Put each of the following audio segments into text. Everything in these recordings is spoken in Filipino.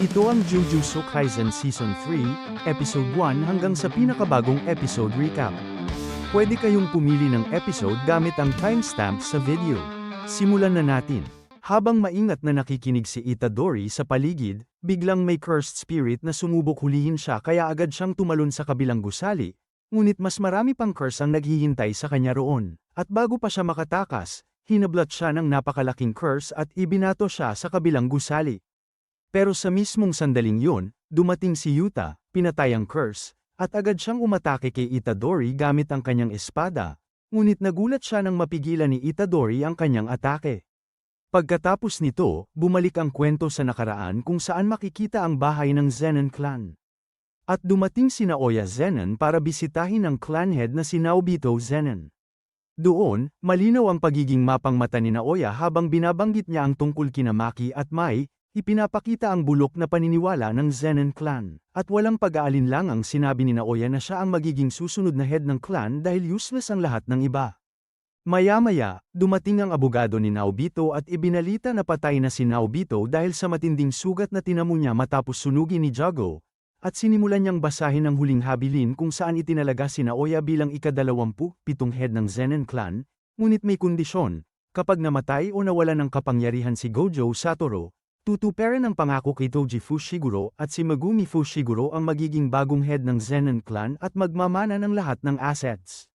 Ito ang Jujutsu Kaisen Season 3, Episode 1 hanggang sa pinakabagong episode recap. Pwede kayong pumili ng episode gamit ang timestamp sa video. Simulan na natin. Habang maingat na nakikinig si Itadori sa paligid, biglang may cursed spirit na sumubok hulihin siya kaya agad siyang tumalon sa kabilang gusali, ngunit mas marami pang curse ang naghihintay sa kanya roon. At bago pa siya makatakas, hinablat siya ng napakalaking curse at ibinato siya sa kabilang gusali. Pero sa mismong sandaling yun, dumating si Yuta, pinatay ang curse, at agad siyang umatake kay Itadori gamit ang kanyang espada, ngunit nagulat siya nang mapigilan ni Itadori ang kanyang atake. Pagkatapos nito, bumalik ang kwento sa nakaraan kung saan makikita ang bahay ng Zenin clan. At dumating si Naoya Zenin para bisitahin ang clan head na si Naobito Zenin. Doon, malinaw ang pagiging mapangmata ni Naoya habang binabanggit niya ang tungkol kina Maki at Mai, ipinapakita ang bulok na paniniwala ng Zenin clan, at walang pag-aalinlangang sinabi ni Naoya na siya ang magiging susunod na head ng clan dahil useless ang lahat ng iba. Maya-maya, dumating ang abogado ni Naobito at ibinalita na patay na si Naobito dahil sa matinding sugat na tinamo niya matapos sunugin ni Jago, at sinimulan niyang basahin ang huling habilin kung saan itinalaga si Naoya bilang ika-27 head ng Zenin clan, ngunit may kondisyon, kapag namatay o nawala ng kapangyarihan si Gojo Satoru, tutuparin ang pangako kay Toji Fushiguro at si Megumi Fushiguro ang magiging bagong head ng Zenin clan at magmamana ng lahat ng assets.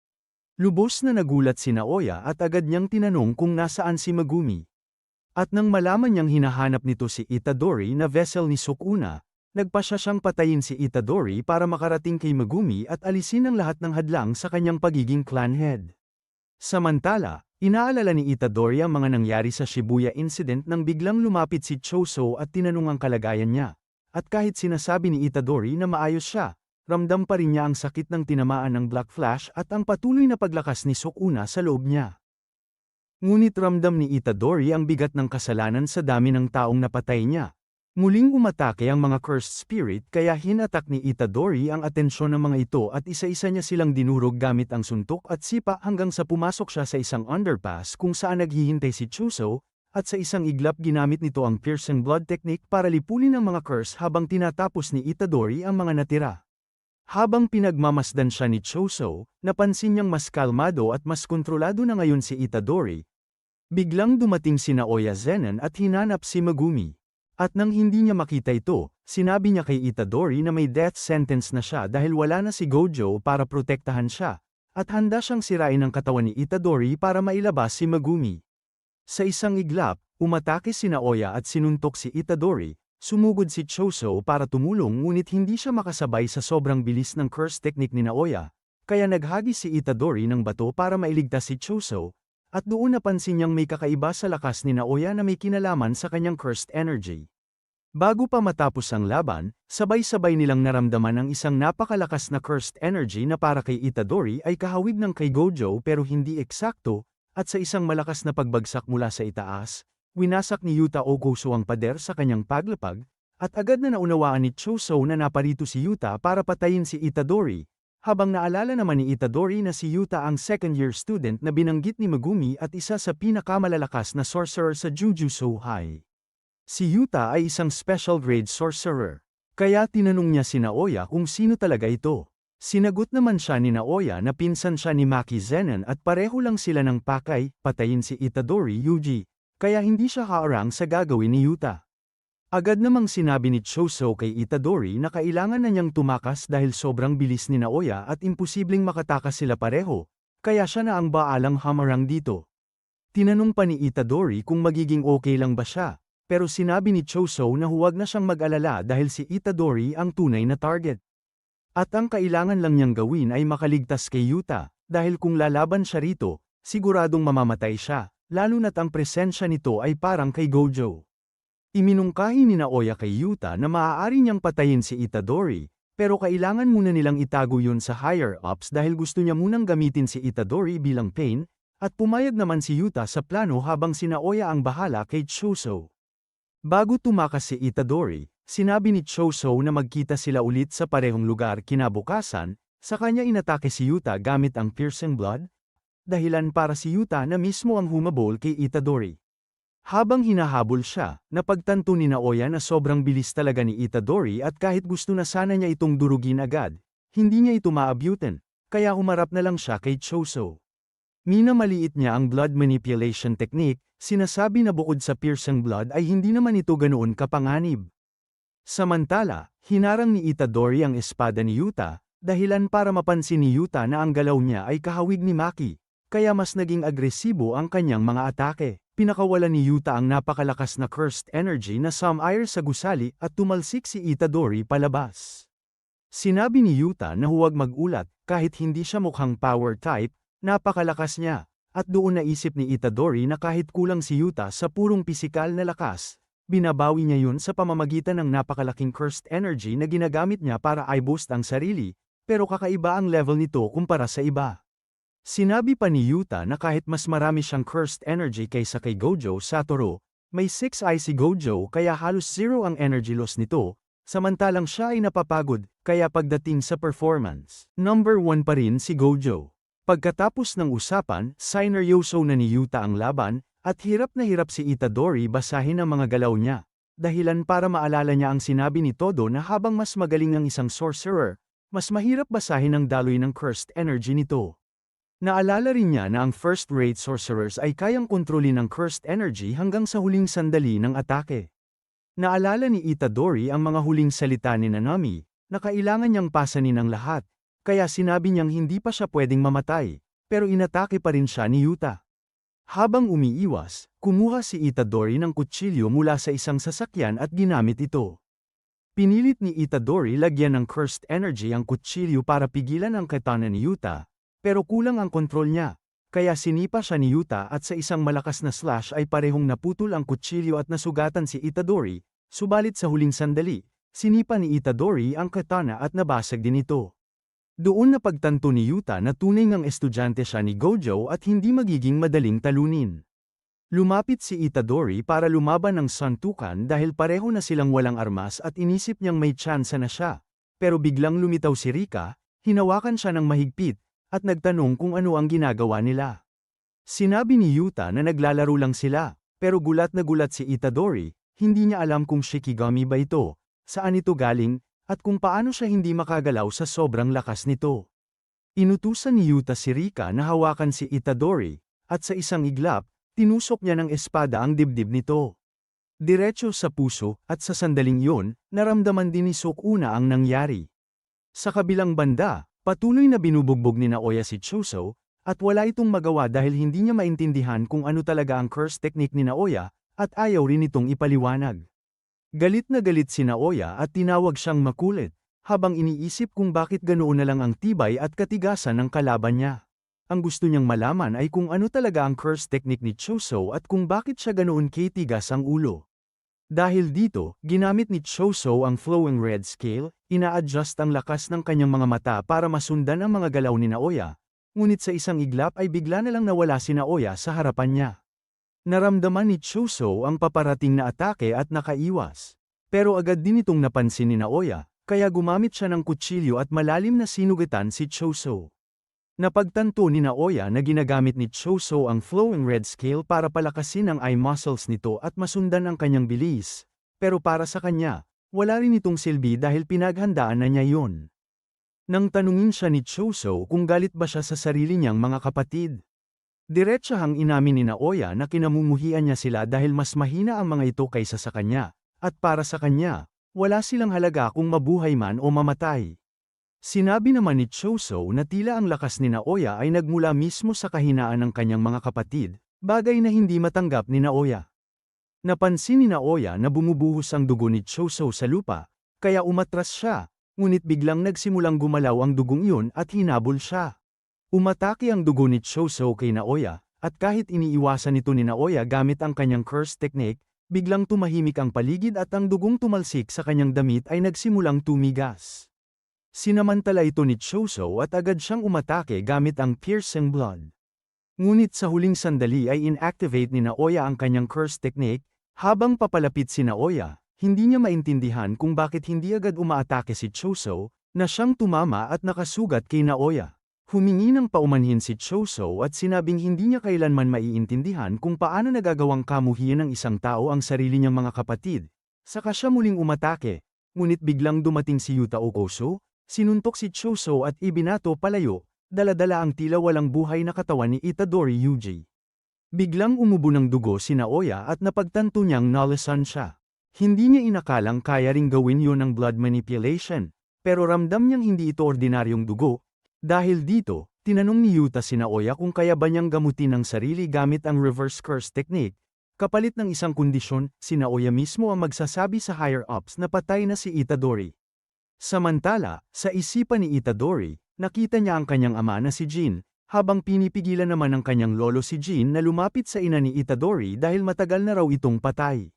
Lubos na nagulat si Naoya at agad niyang tinanong kung nasaan si Megumi. At nang malaman niyang hinahanap nito si Itadori na vessel ni Sukuna, nagpasya siyang patayin si Itadori para makarating kay Megumi at alisin ang lahat ng hadlang sa kanyang pagiging clan head. Samantala, inaalala ni Itadori ang mga nangyari sa Shibuya incident nang biglang lumapit si Choso at tinanong ang kalagayan niya. At kahit sinasabi ni Itadori na maayos siya, ramdam pa rin niya ang sakit ng tinamaan ng Black Flash at ang patuloy na paglakas ni Sukuna sa loob niya. Ngunit ramdam ni Itadori ang bigat ng kasalanan sa dami ng taong napatay niya. Muling umatake ang mga cursed spirit kaya hinatak ni Itadori ang atensyon ng mga ito at isa-isa niya silang dinurog gamit ang suntok at sipa hanggang sa pumasok siya sa isang underpass kung saan naghihintay si Chuso, at sa isang iglap ginamit nito ang piercing blood technique para lipulin ang mga curse habang tinatapos ni Itadori ang mga natira. Habang pinagmamasdan siya ni Choso, napansin niyang mas kalmado at mas kontrolado na ngayon si Itadori. Biglang dumating si Naoya Zenin at hinanap si Megumi. At nang hindi niya makita ito, sinabi niya kay Itadori na may death sentence na siya dahil wala na si Gojo para protektahan siya, at handa siyang sirain ang katawan ni Itadori para mailabas si Megumi. Sa isang iglap, umatake si Naoya at sinuntok si Itadori. Sumugod si Choso para tumulong ngunit hindi siya makasabay sa sobrang bilis ng curse technique ni Naoya, kaya naghagis si Itadori ng bato para mailigtas si Choso, at doon napansin niyang may kakaiba sa lakas ni Naoya na may kinalaman sa kanyang cursed energy. Bago pa matapos ang laban, sabay-sabay nilang naramdaman ang isang napakalakas na cursed energy na para kay Itadori ay kahawig ng kay Gojo pero hindi eksakto, at sa isang malakas na pagbagsak mula sa itaas, winasak ni Yuta Okoso ang pader sa kanyang paglapag, at agad na naunawaan ni Choso na naparito si Yuta para patayin si Itadori, habang naalala naman ni Itadori na si Yuta ang second-year student na binanggit ni Megumi at isa sa pinakamalalakas na sorcerer sa Jujutsu High. Si Yuta ay isang special grade sorcerer, kaya tinanong niya si Naoya kung sino talaga ito. Sinagot naman siya ni Naoya na pinsan siya ni Maki Zenin at pareho lang sila ng pakay, patayin si Itadori Yuji. Kaya hindi siya haarang sa gagawin ni Yuta. Agad namang sinabi ni Choso kay Itadori na kailangan na niyang tumakas dahil sobrang bilis ni Naoya at imposibleng makatakas sila pareho, kaya siya na ang baalang hamarang dito. Tinanong pa ni Itadori kung magiging okay lang ba siya, pero sinabi ni Choso na huwag na siyang mag-alala dahil si Itadori ang tunay na target. At ang kailangan lang niyang gawin ay makaligtas kay Yuta, dahil kung lalaban siya rito, siguradong mamamatay siya. Lalo na't ang presensya nito ay parang kay Gojo. Iminungkahi ni Naoya kay Yuta na maaari niyang patayin si Itadori, pero kailangan muna nilang itago yun sa higher-ups dahil gusto niya munang gamitin si Itadori bilang pain, at pumayag naman si Yuta sa plano habang si Naoya ang bahala kay Choso. Bago tumakas si Itadori, sinabi ni Choso na magkita sila ulit sa parehong lugar kinabukasan, sa kanya inatake si Yuta gamit ang piercing blood, dahilan para si Yuta na mismo ang humabol kay Itadori. Habang hinahabol siya, napagtanto ni Naoya na sobrang bilis talaga ni Itadori at kahit gusto na sana niya itong durugin agad, hindi niya ito maabutin, kaya humarap na lang siya kay Choso. Minamaliit niya ang blood manipulation technique, sinasabi na bukod sa piercing blood ay hindi naman ito ganoon kapanganib. Samantala, hinarang ni Itadori ang espada ni Yuta, dahilan para mapansin ni Yuta na ang galaw niya ay kahawig ni Maki, kaya mas naging agresibo ang kanyang mga atake. Pinakawalan ni Yuta ang napakalakas na cursed energy na sumire sa gusali at tumalsik si Itadori palabas. Sinabi ni Yuta na huwag magulat, kahit hindi siya mukhang power type, napakalakas niya, at doon naisip ni Itadori na kahit kulang si Yuta sa purong pisikal na lakas, binabawi niya yun sa pamamagitan ng napakalaking cursed energy na ginagamit niya para i-boost ang sarili, pero kakaiba ang level nito kumpara sa iba. Sinabi pa ni Yuta na kahit mas marami siyang cursed energy kaysa kay Gojo Satoru, may 6 eye si Gojo kaya halos zero ang energy loss nito, samantalang siya ay napapagod, kaya pagdating sa performance, number 1 pa rin si Gojo. Pagkatapos ng usapan, sineryoso na ni Yuta ang laban, at hirap na hirap si Itadori basahin ang mga galaw niya, dahilan para maalala niya ang sinabi ni Todo na habang mas magaling ang isang sorcerer, mas mahirap basahin ang daloy ng cursed energy nito. Naalala rin niya na ang first-rate sorcerers ay kayang kontrolin ng cursed energy hanggang sa huling sandali ng atake. Naalala ni Itadori ang mga huling salita ni Nanami, na kailangan niyang pasanin ang lahat, kaya sinabi niyang hindi pa siya pwedeng mamatay, pero inatake pa rin siya ni Yuta. Habang umiiwas, kumuha si Itadori ng kutsilyo mula sa isang sasakyan at ginamit ito. Pinilit ni Itadori lagyan ng cursed energy ang kutsilyo para pigilan ang katana ni Yuta, pero kulang ang kontrol niya, kaya sinipa siya ni Yuta at sa isang malakas na slash ay parehong naputol ang kutsilyo at nasugatan si Itadori, subalit sa huling sandali, sinipa ni Itadori ang katana at nabasag din ito. Doon napagtanto ni Yuta na tunay ngang estudyante siya ni Gojo at hindi magiging madaling talunin. Lumapit si Itadori para lumaban ng suntukan dahil pareho na silang walang armas at inisip niyang may tsansa na siya, pero biglang lumitaw si Rika, hinawakan siya ng mahigpit, at nagtanong kung ano ang ginagawa nila. Sinabi ni Yuta na naglalaro lang sila, pero gulat na gulat si Itadori, hindi niya alam kung Shikigami ba ito, saan ito galing, at kung paano siya hindi makagalaw sa sobrang lakas nito. Inutusan ni Yuta si Rika na hawakan si Itadori, at sa isang iglap, tinusok niya ng espada ang dibdib nito. Diretso sa puso, at sa sandaling yun, naramdaman din ni Sukuna ang nangyari. Sa kabilang banda, patuloy na binubugbog ni Naoya si Choso, at wala itong magawa dahil hindi niya maintindihan kung ano talaga ang curse technique ni Naoya, at ayaw rin itong ipaliwanag. Galit na galit si Naoya at tinawag siyang makulit, habang iniisip kung bakit ganoon na lang ang tibay at katigasan ng kalaban niya. Ang gusto niyang malaman ay kung ano talaga ang curse technique ni Choso at kung bakit siya ganoon katigas ang ulo. Dahil dito, ginamit ni Choso ang flowing red scale, ina-adjust ang lakas ng kanyang mga mata para masundan ang mga galaw ni Naoya, ngunit sa isang iglap ay bigla na lang nawala si Naoya sa harapan niya. Naramdaman ni Choso ang paparating na atake at nakaiwas. Pero agad din itong napansin ni Naoya, kaya gumamit siya ng kutsilyo at malalim na sinugatan si Choso. Napagtanto ni Naoya na ginagamit ni Choso ang flowing red scale para palakasin ang eye muscles nito at masundan ang kanyang bilis, pero para sa kanya, wala rin itong silbi dahil pinaghandaan na niya yon. Nang tanungin siya ni Choso kung galit ba siya sa sarili niyang mga kapatid. Diretsahang inamin ni Naoya na kinamumuhian niya sila dahil mas mahina ang mga ito kaysa sa kanya, at para sa kanya, wala silang halaga kung mabuhay man o mamatay. Sinabi naman ni Choso na tila ang lakas ni Naoya ay nagmula mismo sa kahinaan ng kanyang mga kapatid, bagay na hindi matanggap ni Naoya. Napansin ni Naoya na bumubuhos ang dugo ni Choso sa lupa, kaya umatras siya, ngunit biglang nagsimulang gumalaw ang dugong iyon at hinabol siya. Umatake ang dugo ni Choso kay Naoya, at kahit iniiwasan nito ni Naoya gamit ang kanyang curse technique, biglang tumahimik ang paligid at ang dugong tumalsik sa kanyang damit ay nagsimulang tumigas. Sinamantala ito ni Choso at agad siyang umatake gamit ang piercing blood. Ngunit sa huling sandali ay inactivate ni Naoya ang kanyang curse technique, habang papalapit si Naoya, hindi niya maintindihan kung bakit hindi agad umaatake si Choso, na siyang tumama at nakasugat kay Naoya. Humingi ng paumanhin si Choso at sinabing hindi niya kailanman maiintindihan kung paano nagagawang kamuhian ng isang tao ang sarili niyang mga kapatid. Saka siya muling umatake, ngunit biglang dumating si Yuta Okoso, sinuntok si Choso at ibinato palayo, dala-dala ang tila walang buhay na katawan ni Itadori Yuji. Biglang umubo ng dugo si Naoya at napagtanto niyang nalasan siya. Hindi niya inakalang kaya ring gawin yun ng blood manipulation, pero ramdam niyang hindi ito ordinaryong dugo. Dahil dito, tinanong ni Yuta si Naoya kung kaya ba niyang gamutin ang sarili gamit ang reverse curse technique. Kapalit ng isang kondisyon, si Naoya mismo ang magsasabi sa higher-ups na patay na si Itadori. Samantala, sa isipan ni Itadori, nakita niya ang kanyang ama na si Jin, habang pinipigilan naman ng kanyang lolo si Jin na lumapit sa ina ni Itadori dahil matagal na raw itong patay.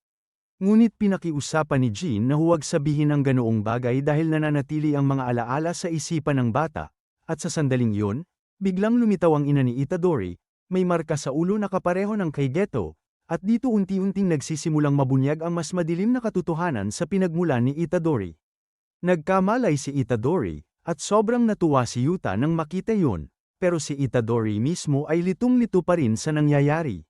Ngunit pinakiusapan ni Jin na huwag sabihin ang ganoong bagay dahil nananatili ang mga alaala sa isipan ng bata. At sa sandaling yun, biglang lumitaw ang ina ni Itadori, may marka sa ulo na kapareho ng kay Geto, at dito unti-unting nagsisimulang mabunyag ang mas madilim na katotohanan sa pinagmulan ni Itadori. Nagkamalay si Itadori, at sobrang natuwa si Yuta nang makita yun, pero si Itadori mismo ay litong-lito pa rin sa nangyayari.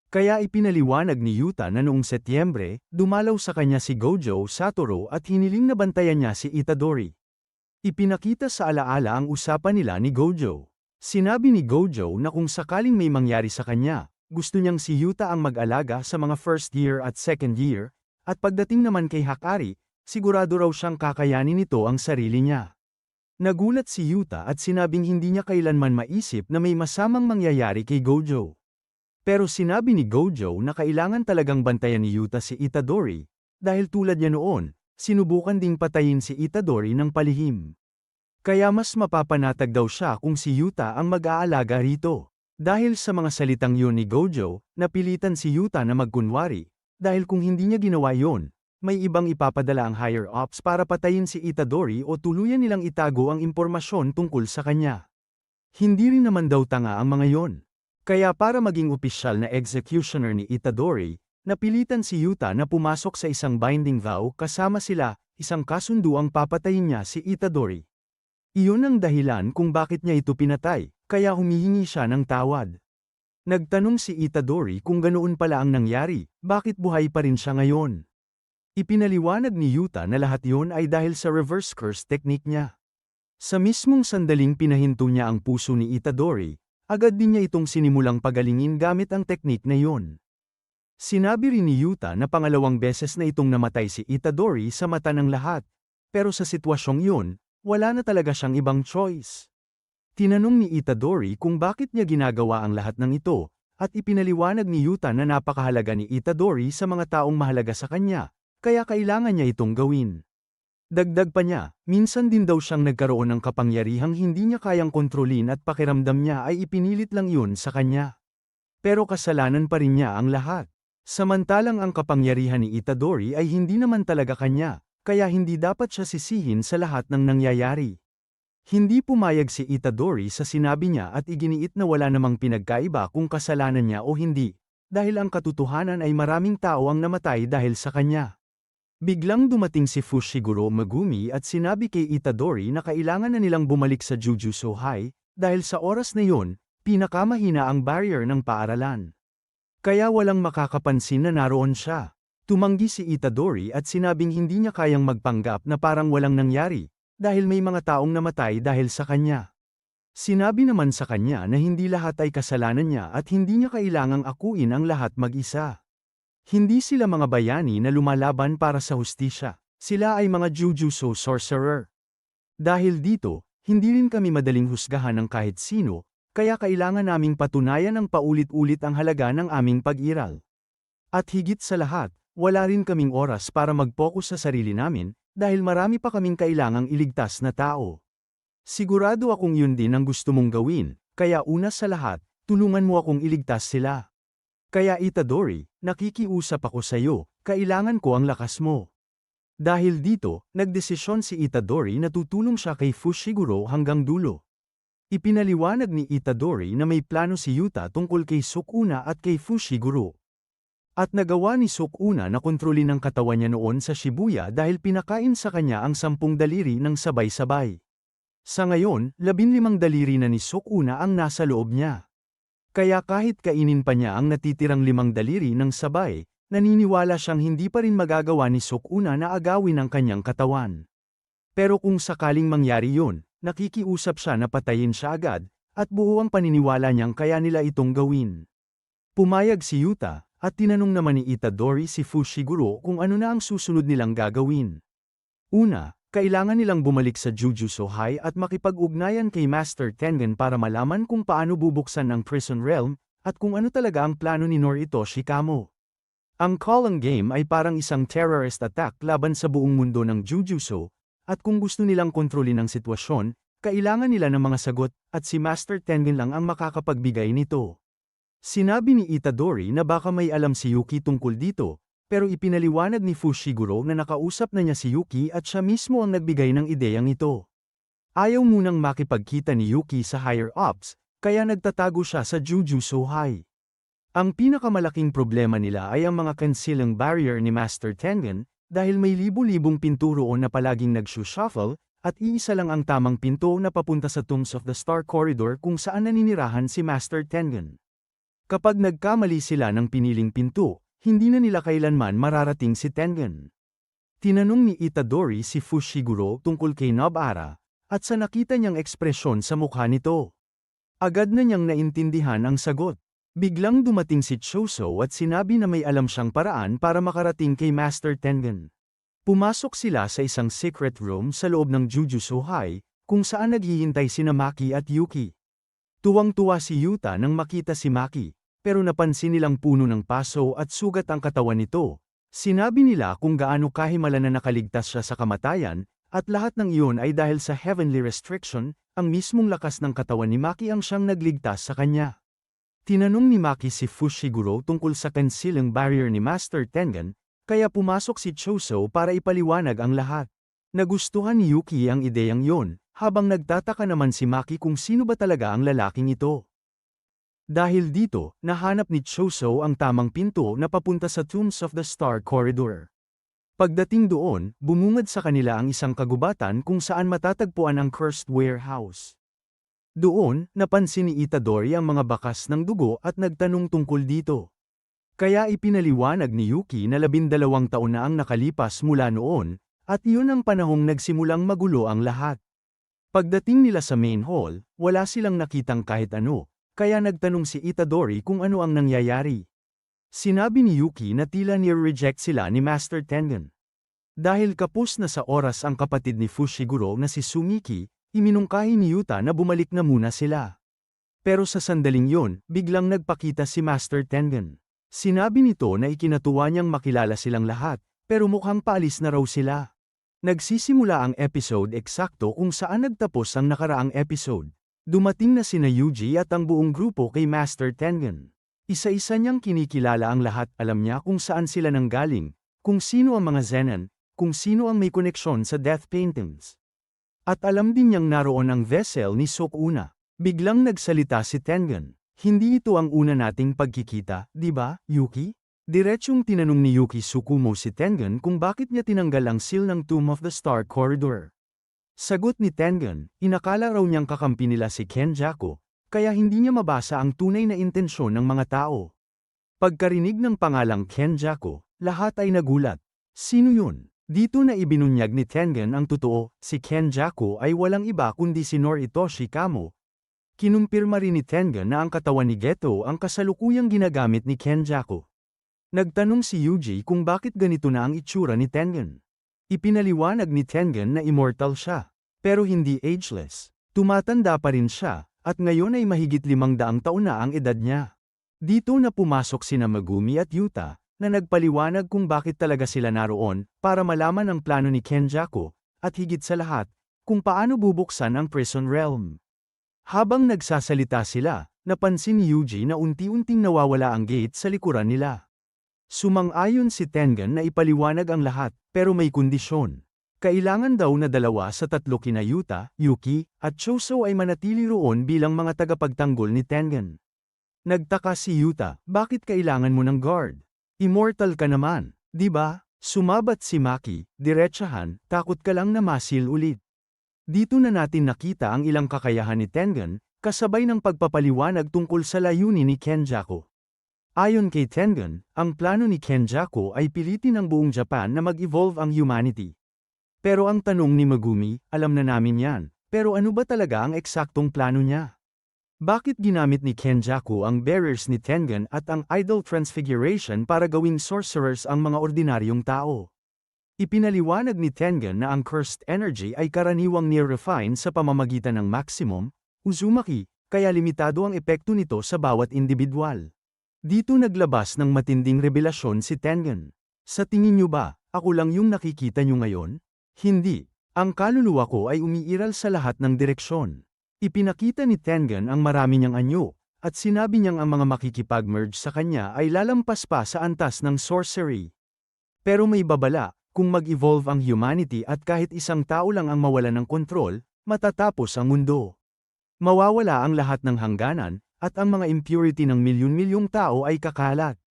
Kaya ipinaliwanag ni Yuta na noong Setyembre, dumalaw sa kanya si Gojo Satoru at hiniling na bantayan niya si Itadori. Ipinakita sa alaala ang usapan nila ni Gojo. Sinabi ni Gojo na kung sakaling may mangyari sa kanya, gusto niyang si Yuta ang mag-alaga sa mga first year at second year, at pagdating naman kay Hakari, sigurado raw siyang kakayanin nito ang sarili niya. Nagulat si Yuta at sinabing hindi niya kailanman maisip na may masamang mangyayari kay Gojo. Pero sinabi ni Gojo na kailangan talagang bantayan ni Yuta si Itadori, dahil tulad niya noon, sinubukan ding patayin si Itadori ng palihim. Kaya mas mapapanatag daw siya kung si Yuta ang mag-aalaga rito. Dahil sa mga salitang yun ni Gojo, napilitan si Yuta na magkunwari, dahil kung hindi niya ginawa yon, may ibang ipapadala ang higher-ups para patayin si Itadori o tuluyan nilang itago ang impormasyon tungkol sa kanya. Hindi rin naman daw tanga ang mga yon. Kaya para maging opisyal na executioner ni Itadori, napilitan si Yuta na pumasok sa isang binding vow kasama sila, isang kasunduang papatayin niya si Itadori. Iyon ang dahilan kung bakit niya ito pinatay, kaya humihingi siya ng tawad. Nagtanong si Itadori kung ganoon pala ang nangyari, bakit buhay pa rin siya ngayon. Ipinaliwanag ni Yuta na lahat yon ay dahil sa reverse curse technique niya. Sa mismong sandaling pinahinto niya ang puso ni Itadori, agad din niya itong sinimulang pagalingin gamit ang teknik na yon. Sinabi rin ni Yuta na pangalawang beses na itong namatay si Itadori sa mata ng lahat, pero sa sitwasyong yun, wala na talaga siyang ibang choice. Tinanong ni Itadori kung bakit niya ginagawa ang lahat ng ito, at ipinaliwanag ni Yuta na napakahalaga ni Itadori sa mga taong mahalaga sa kanya, kaya kailangan niya itong gawin. Dagdag pa niya, minsan din daw siyang nagkaroon ng kapangyarihang hindi niya kayang kontrolin at pakiramdam niya ay ipinilit lang yun sa kanya. Pero kasalanan pa rin niya ang lahat. Samantalang ang kapangyarihan ni Itadori ay hindi naman talaga kanya, kaya hindi dapat siya sisihin sa lahat ng nangyayari. Hindi pumayag si Itadori sa sinabi niya at iginiit na wala namang pinagkaiba kung kasalanan niya o hindi, dahil ang katotohanan ay maraming tao ang namatay dahil sa kanya. Biglang dumating si Fushiguro Megumi at sinabi kay Itadori na kailangan na nilang bumalik sa Jujutsu High, dahil sa oras na yon, pinakamahina ang barrier ng paaralan. Kaya walang makakapansin na naroon siya. Tumanggi si Itadori at sinabing hindi niya kayang magpanggap na parang walang nangyari, dahil may mga taong namatay dahil sa kanya. Sinabi naman sa kanya na hindi lahat ay kasalanan niya at hindi niya kailangang akuin ang lahat mag-isa. Hindi sila mga bayani na lumalaban para sa hustisya, sila ay mga Jujutsu sorcerer. Dahil dito, hindi rin kami madaling husgahan ng kahit sino, kaya kailangan naming patunayan ng paulit-ulit ang halaga ng aming pag-iral. At higit sa lahat, wala rin kaming oras para mag-focus sa sarili namin, dahil marami pa kaming kailangang iligtas na tao. Sigurado akong yun din ang gusto mong gawin, kaya una sa lahat, tulungan mo akong iligtas sila. Kaya Itadori, nakikiusap ako sa iyo, kailangan ko ang lakas mo. Dahil dito, nagdesisyon si Itadori na tutulong siya kay Fushiguro hanggang dulo. Ipinaliwanag ni Itadori na may plano si Yuta tungkol kay Sukuna at kay Fushiguro. At nagawa ni Sukuna na kontrolin ang katawan niya noon sa Shibuya dahil pinakain sa kanya ang 10 daliri ng sabay-sabay. Sa ngayon, 15 daliri na ni Sukuna ang nasa loob niya. Kaya kahit kainin pa niya ang natitirang 5 daliri ng sabay, naniniwala siyang hindi pa rin magagawa ni Sukuna na agawin ang kanyang katawan. Pero kung sakaling mangyari yun, nakikiusap siya na patayin siya agad, at buo ang paniniwala niyang kaya nila itong gawin. Pumayag si Yuta, at tinanong naman ni Itadori si Fushiguro kung ano na ang susunod nilang gagawin. Una, kailangan nilang bumalik sa Jujutsu High at makipag-ugnayan kay Master Tengen para malaman kung paano bubuksan ang Prison Realm, at kung ano talaga ang plano ni Noritoshi Kamo. Ang Calling Game ay parang isang terrorist attack laban sa buong mundo ng Jujutsu, at kung gusto nilang kontrolin ang sitwasyon, kailangan nila ng mga sagot, at si Master Tengen lang ang makakapagbigay nito. Sinabi ni Itadori na baka may alam si Yuki tungkol dito, pero ipinaliwanag ni Fushiguro na nakausap na niya si Yuki at siya mismo ang nagbigay ng ideyang ito. Ayaw munang makipagkita ni Yuki sa higher-ups, kaya nagtatago siya sa Jujutsu High. Ang pinakamalaking problema nila ay ang mga concealing barrier ni Master Tengen, dahil may libu-libong pinto roon na palaging nag-shuffle, at iisa lang ang tamang pinto na papunta sa Tombs of the Star Corridor kung saan naninirahan si Master Tengen. Kapag nagkamali sila ng piniling pinto, hindi na nila kailanman mararating si Tengen. Tinanong ni Itadori si Fushiguro tungkol kay Nobara, at sa nakita niyang ekspresyon sa mukha nito. Agad na niyang naintindihan ang sagot. Biglang dumating si Choso at sinabi na may alam siyang paraan para makarating kay Master Tengen. Pumasok sila sa isang secret room sa loob ng Jujutsu High, kung saan naghihintay sina Maki at Yuki. Tuwang-tuwa si Yuta nang makita si Maki, pero napansin nilang puno ng paso at sugat ang katawan nito. Sinabi nila kung gaano kahimala na nakaligtas siya sa kamatayan, at lahat ng iyon ay dahil sa heavenly restriction, ang mismong lakas ng katawan ni Maki ang siyang nagligtas sa kanya. Tinanong ni Maki si Fushiguro tungkol sa concealing barrier ni Master Tengen, kaya pumasok si Choso para ipaliwanag ang lahat. Nagustuhan ni Yuki ang ideyang yon, habang nagtataka naman si Maki kung sino ba talaga ang lalaking ito. Dahil dito, nahanap ni Choso ang tamang pinto na papunta sa Tombs of the Star Corridor. Pagdating doon, bumungad sa kanila ang isang kagubatan kung saan matatagpuan ang Cursed Warehouse. Doon, napansin ni Itadori ang mga bakas ng dugo at nagtanong tungkol dito. Kaya ipinaliwanag ni Yuki na 12 taon na ang nakalipas mula noon, at iyon ang panahong nagsimulang magulo ang lahat. Pagdating nila sa main hall, wala silang nakitang kahit ano, kaya nagtanong si Itadori kung ano ang nangyayari. Sinabi ni Yuki na tila nire-reject sila ni Master Tengen. Dahil kapos na sa oras ang kapatid ni Fushiguro na si Sumiki, iminungkahi ni Yuta na bumalik na muna sila. Pero sa sandaling yon, biglang nagpakita si Master Tengen. Sinabi nito na ikinatuwa niyang makilala silang lahat, pero mukhang paalis na raw sila. Nagsisimula ang episode eksakto kung saan nagtapos ang nakaraang episode. Dumating na sina Yuji at ang buong grupo kay Master Tengen. Isa-isa niyang kinikilala ang lahat, alam niya kung saan sila nanggaling, kung sino ang mga Zenin, kung sino ang may koneksyon sa death paintings. At alam din niyang naroon ang vessel ni Sukuna. Biglang nagsalita si Tengen. Hindi ito ang una nating pagkikita, di ba, Yuki? Diretsyong tinanong ni Yuki Tsukumo si Tengen kung bakit niya tinanggal ang seal ng Tomb of the Star Corridor. Sagot ni Tengen, inakala raw niyang kakampi nila si Kenjaku, kaya hindi niya mabasa ang tunay na intensyon ng mga tao. Pagkarinig ng pangalang Kenjaku, lahat ay nagulat. Sino yun? Dito na ibinunyag ni Tengen ang totoo, si Kenjaku ay walang iba kundi si Noritoshi Kamo. Kinumpirma rin ni Tengen na ang katawan ni Geto ang kasalukuyang ginagamit ni Kenjaku. Nagtanong si Yuji kung bakit ganito na ang itsura ni Tengen. Ipinaliwanag ni Tengen na immortal siya, pero hindi ageless. Tumatanda pa rin siya, at ngayon ay mahigit 500 taon na ang edad niya. Dito na pumasok sina Megumi at Yuta, na nagpaliwanag kung bakit talaga sila naroon, para malaman ang plano ni Kenjaku, at higit sa lahat, kung paano bubuksan ang Prison Realm. Habang nagsasalita sila, napansin ni Yuji na unti-unting nawawala ang gate sa likuran nila. Sumang-ayon si Tengen na ipaliwanag ang lahat, pero may kondisyon. Kailangan daw na 2 sa 3 kina Yuta, Yuki, at Choso ay manatili roon bilang mga tagapagtanggol ni Tengen. Nagtaka si Yuta, bakit kailangan mo ng guard? Immortal ka naman, di ba? Sumabat si Maki, diretsahan, takot ka lang na masil ulit. Dito na natin nakita ang ilang kakayahan ni Tengen, kasabay ng pagpapaliwanag tungkol sa layunin ni Kenjaku. Ayon kay Tengen, ang plano ni Kenjaku ay pilitin ng buong Japan na mag-evolve ang humanity. Pero ang tanong ni Megumi, alam na namin yan, pero ano ba talaga ang eksaktong plano niya? Bakit ginamit ni Kenjaku ang barriers ni Tengen at ang idol transfiguration para gawing sorcerers ang mga ordinaryong tao? Ipinaliwanag ni Tengen na ang cursed energy ay karaniwang near-refine sa pamamagitan ng maximum, Uzumaki, kaya limitado ang epekto nito sa bawat individual. Dito naglabas ng matinding revelasyon si Tengen. Sa tingin niyo ba, ako lang yung nakikita niyo ngayon? Hindi. Ang kaluluwa ko ay umiiral sa lahat ng direksyon. Ipinakita ni Tengen ang marami niyang anyo, at sinabi niyang ang mga makikipag-merge sa kanya ay lalampas pa sa antas ng sorcery. Pero may babala, kung mag-evolve ang humanity at kahit isang tao lang ang mawala ng kontrol, matatapos ang mundo. Mawawala ang lahat ng hangganan, at ang mga impurity ng milyon-milyong tao ay kakalat.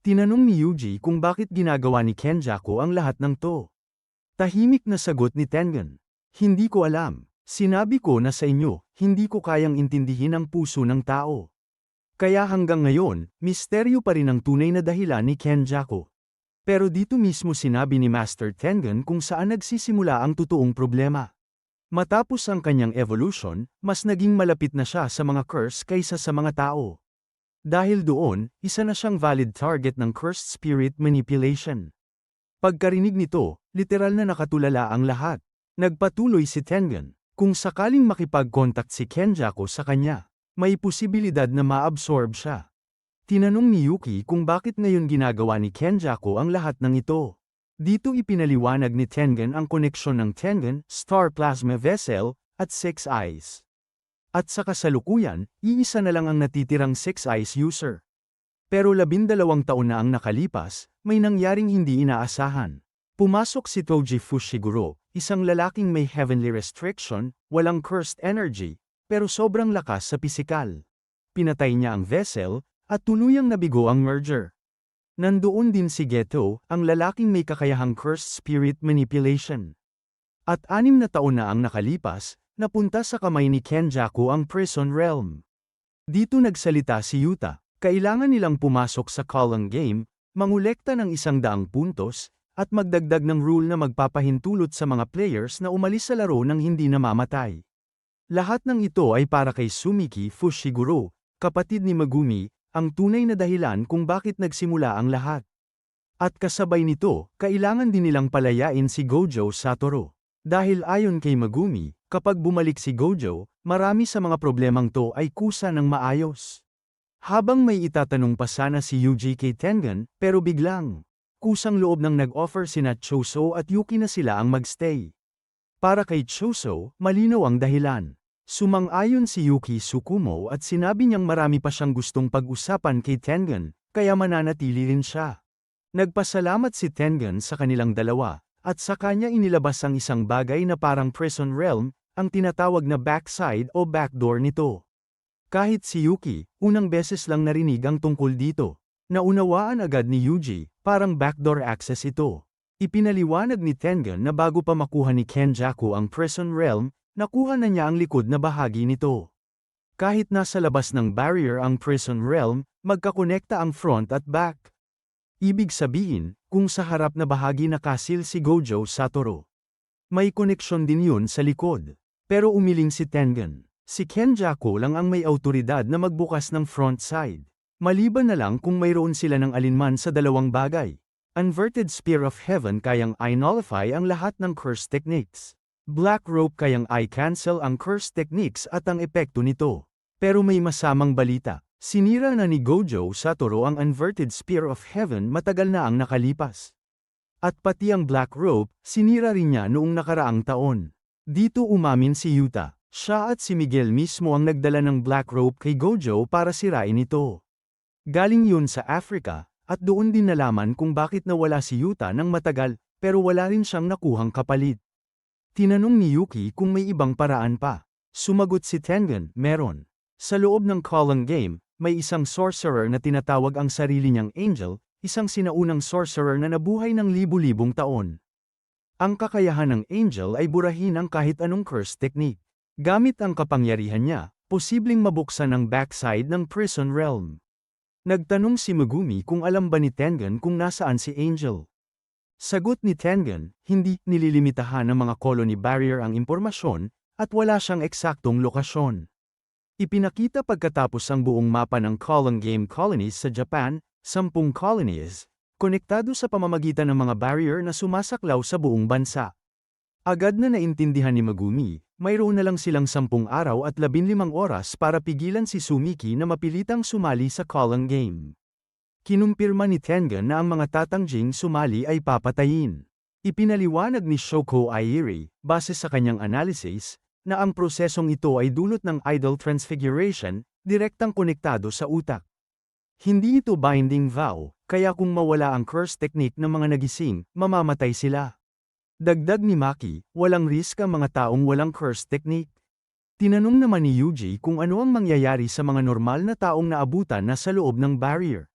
Tinanong ni Yuji kung bakit ginagawa ni Kenjaku ang lahat ng to. Tahimik na sagot ni Tengen. Hindi ko alam. Sinabi ko na sa inyo, hindi ko kayang intindihin ang puso ng tao. Kaya hanggang ngayon, misteryo pa rin ang tunay na dahilan ni Kenjaku. Pero dito mismo sinabi ni Master Tengen kung saan nagsisimula ang totoong problema. Matapos ang kanyang evolution, mas naging malapit na siya sa mga curse kaysa sa mga tao. Dahil doon, isa na siyang valid target ng cursed spirit manipulation. Pagkarinig nito, literal na nakatulala ang lahat. Nagpatuloy si Tengen, kung sakaling makipag-contact si Kenjaku sa kanya, may posibilidad na ma-absorb siya. Tinanong ni Yuki kung bakit ngayon ginagawa ni Kenjaku ang lahat ng ito. Dito ipinaliwanag ni Tengen ang koneksyon ng Tengen, Star Plasma Vessel, at Six Eyes. At sa kasalukuyan, iisa na lang ang natitirang Six Eyes user. Pero 12 taon na ang nakalipas, may nangyaring hindi inaasahan. Pumasok si Toji Fushiguro, isang lalaking may heavenly restriction, walang cursed energy, pero sobrang lakas sa pisikal. Pinatay niya ang vessel, at tuluyang nabigo ang merger. Nandoon din si Geto, ang lalaking may kakayahang cursed spirit manipulation. At 6 na taon na ang nakalipas, napunta sa kamay ni Kenjaku ang Prison Realm. Dito nagsalita si Yuta, kailangan nilang pumasok sa Calling Game, mangolekta ng 100 puntos, at magdagdag ng rule na magpapahintulot sa mga players na umalis sa laro nang hindi namamatay. Lahat ng ito ay para kay Sumiki Fushiguro, kapatid ni Megumi, ang tunay na dahilan kung bakit nagsimula ang lahat. At kasabay nito, kailangan din nilang palayain si Gojo Satoru. Dahil ayon kay Megumi, kapag bumalik si Gojo, marami sa mga problemang to ay kusa ng maayos. Habang may itatanong pa sana si Yuji kay Tengen, pero biglang, kusang loob nang nag-offer sina Choso at Yuki na sila ang magstay. Para kay Choso, malinaw ang dahilan. Sumang-ayon si Yuki Tsukumo at sinabi niyang marami pa siyang gustong pag-usapan kay Tengen, kaya mananatili rin siya. Nagpasalamat si Tengen sa kanilang dalawa, at sa kanya inilabas ang isang bagay na parang Prison Realm, ang tinatawag na backside o backdoor nito. Kahit si Yuki, unang beses lang narinig ang tungkol dito. Naunawaan agad ni Yuji, parang backdoor access ito. Ipinaliwanag ni Tengen na bago pa makuha ni Kenjaku ang Prison Realm, nakuha na niya ang likod na bahagi nito. Kahit nasa labas ng barrier ang Prison Realm, magkakonekta ang front at back. Ibig sabihin, kung sa harap na bahagi nakasil si Gojo Satoru, may koneksyon din yun sa likod. Pero umiling si Tengen. Si Kenjaku lang ang may autoridad na magbukas ng front side. Maliban na lang kung mayroon sila ng alinman sa dalawang bagay. Inverted Spear of Heaven kayang i-nullify ang lahat ng curse techniques. Black Rope kayang i-cancel ang curse techniques at ang epekto nito. Pero may masamang balita. Sinira na ni Gojo Satoru ang Inverted Spear of Heaven matagal na ang nakalipas. At pati ang Black Rope, sinira rin niya noong nakaraang taon. Dito umamin si Yuta. Siya at si Miguel mismo ang nagdala ng Black Rope kay Gojo para sirain ito. Galing yun sa Africa, at doon din nalaman kung bakit nawala si Yuta ng matagal, pero wala rin siyang nakuhang kapalit. Tinanong ni Yuki kung may ibang paraan pa. Sumagot si Tengen, meron. Sa loob ng Calling Game, may isang sorcerer na tinatawag ang sarili niyang Angel, isang sinaunang sorcerer na nabuhay ng libu-libong taon. Ang kakayahan ng Angel ay burahin ang kahit anong curse technique. Gamit ang kapangyarihan niya, posibleng mabuksan ang backside ng prison realm. Nagtanong si Megumi kung alam ba ni Tengen kung nasaan si Angel. Sagot ni Tengen, hindi nililimitahan ng mga colony barrier ang impormasyon, at wala siyang eksaktong lokasyon. Ipinakita pagkatapos ang buong mapa ng Colon Game colonies sa Japan, 10 colonies, konektado sa pamamagitan ng mga barrier na sumasaklaw sa buong bansa. Agad na naintindihan ni Megumi, mayroon na lang silang 10 araw at 15 oras para pigilan si Sumiki na mapilitang sumali sa Colon Game. Kinumpirma ni Tengen na ang mga tatangjing sumali ay papatayin. Ipinaliwanag ni Shoko Airi, base sa kanyang analysis, na ang prosesong ito ay dulot ng idol transfiguration, direktang konektado sa utak. Hindi ito binding vow, kaya kung mawala ang curse technique ng mga nagising, mamamatay sila. Dagdag ni Maki, walang risk ang mga taong walang curse technique. Tinanong naman ni Yuji kung ano ang mangyayari sa mga normal na taong naabutan na sa loob ng barrier.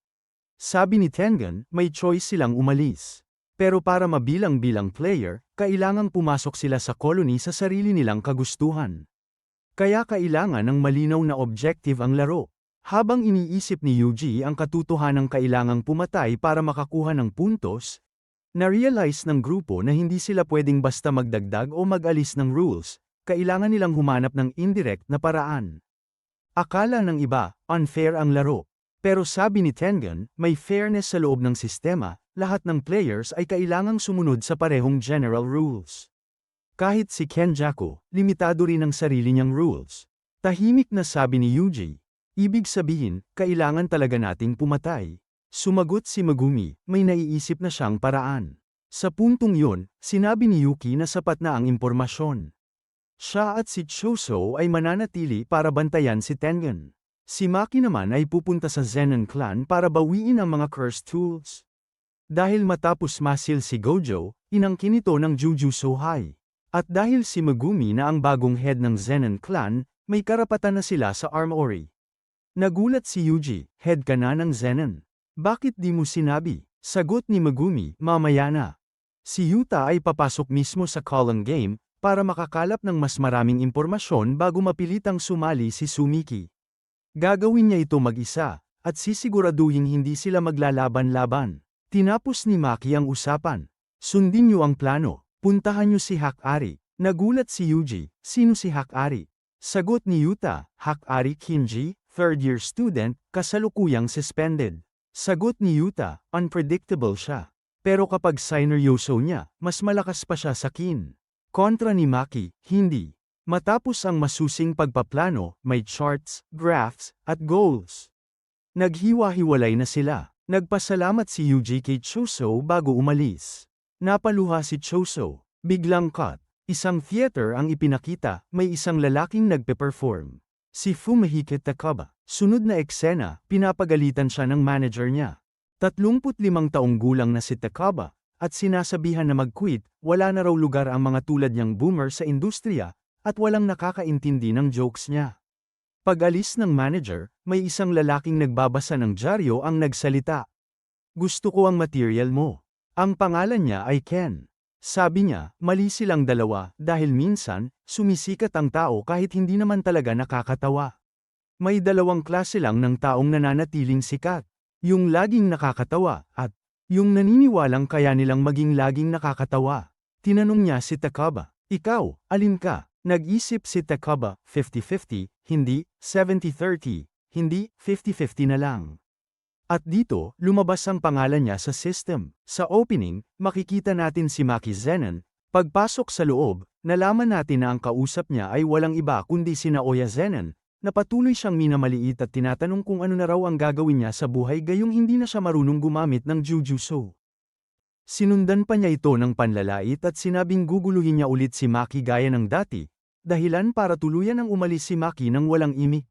Sabi ni Tengen, may choice silang umalis. Pero para mabilang-bilang player, kailangang pumasok sila sa colony sa sarili nilang kagustuhan. Kaya kailangan ng malinaw na objective ang laro. Habang iniisip ni Yuji ang katotohanang kailangang pumatay para makakuha ng puntos, na-realize ng grupo na hindi sila pwedeng basta magdagdag o mag-alis ng rules, kailangan nilang humanap ng indirect na paraan. Akala ng iba, unfair ang laro. Pero sabi ni Tengen, may fairness sa loob ng sistema, lahat ng players ay kailangang sumunod sa parehong general rules. Kahit si Kenjaku, limitado rin ang sarili niyang rules. Tahimik na sabi ni Yuji, ibig sabihin, kailangan talaga nating pumatay. Sumagot si Megumi, may naiisip na siyang paraan. Sa puntong yun, sinabi ni Yuki na sapat na ang impormasyon. Siya at si Choso ay mananatili para bantayan si Tengen. Si Maki naman ay pupunta sa Zenon clan para bawiin ang mga cursed tools. Dahil matapos masil si Gojo, inangkin ito ng Jujutsu High. At dahil si Megumi na ang bagong head ng Zenon clan, may karapatan na sila sa armory. Nagulat si Yuji, head ka na ng Zenon. Bakit di mo sinabi? Sagot ni Megumi, mamaya na. Si Yuta ay papasok mismo sa Colon Game, para makakalap ng mas maraming impormasyon bago mapilitang sumali si Sumiki. Gagawin niya ito mag-isa, at sisiguraduhin hindi sila maglalaban-laban. Tinapos ni Maki ang usapan. Sundin niyo ang plano, puntahan niyo si Hakari. Nagulat si Yuji, sino si Hakari? Sagot ni Yuta, Hakari Kinji, third-year student, kasalukuyang suspended. Sagot ni Yuta, unpredictable siya. Pero kapag sineryoso niya, mas malakas pa siya sa kin. Kontra ni Maki, hindi. Matapos ang masusing pagpaplano, may charts, graphs, at goals. Naghiwa-hiwalay na sila. Nagpasalamat si Yuji kay Choso bago umalis. Napaluha si Choso. Biglang cut. Isang theater ang ipinakita, may isang lalaking nagpe-perform. Si Fumihiko Takaba. Sunod na eksena, pinapagalitan siya ng manager niya. 35 taong gulang na si Takaba, at sinasabihan na mag-quit, wala na raw lugar ang mga tulad niyang boomer sa industriya, at walang nakakaintindi ng jokes niya. Pag-alis ng manager, may isang lalaking nagbabasa ng dyaryo ang nagsalita. Gusto ko ang material mo. Ang pangalan niya ay Ken. Sabi niya, mali silang dalawa, dahil minsan, sumisikat ang tao kahit hindi naman talaga nakakatawa. May dalawang klase lang ng taong nananatiling sikat. Yung laging nakakatawa, at yung naniniwalang kaya nilang maging laging nakakatawa. Tinanong niya si Takaba, ikaw, alin ka? Nag-isip si Takaba, 50-50, hindi, 70-30, hindi, 50-50 na lang. At dito, lumabas ang pangalan niya sa system. Sa opening, makikita natin si Maki Zenon. Pagpasok sa loob, nalaman natin na ang kausap niya ay walang iba kundi si Naoya Zenon, na patuloy siyang minamaliit at tinatanong kung ano na raw ang gagawin niya sa buhay gayong hindi na siya marunong gumamit ng Jujutsu. Sinundan pa niya ito ng panlalait at sinabing guguluhin niya ulit si Maki gaya ng dati, dahilan para tuluyan ang umalis si Maki nang walang imik.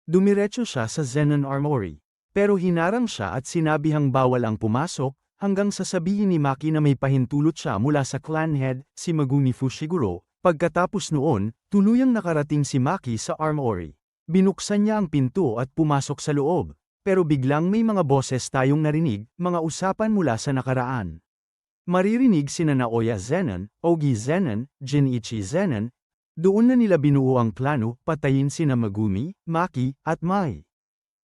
Dumiretso siya sa Zenon Armory. Pero hinarang siya at sinabihang bawal ang pumasok, hanggang sasabihin ni Maki na may pahintulot siya mula sa clan head, si Megumi Fushiguro. Pagkatapos noon, tuluyang nakarating si Maki sa armory. Binuksan niya ang pinto at pumasok sa loob, pero biglang may mga boses tayong narinig, mga usapan mula sa nakaraan. Maririnig sina Naoya Zenon, Ogi Zenon, Jinichi Zenon. Doon na nila binuo ang plano, patayin sina Megumi, Maki, at Mai.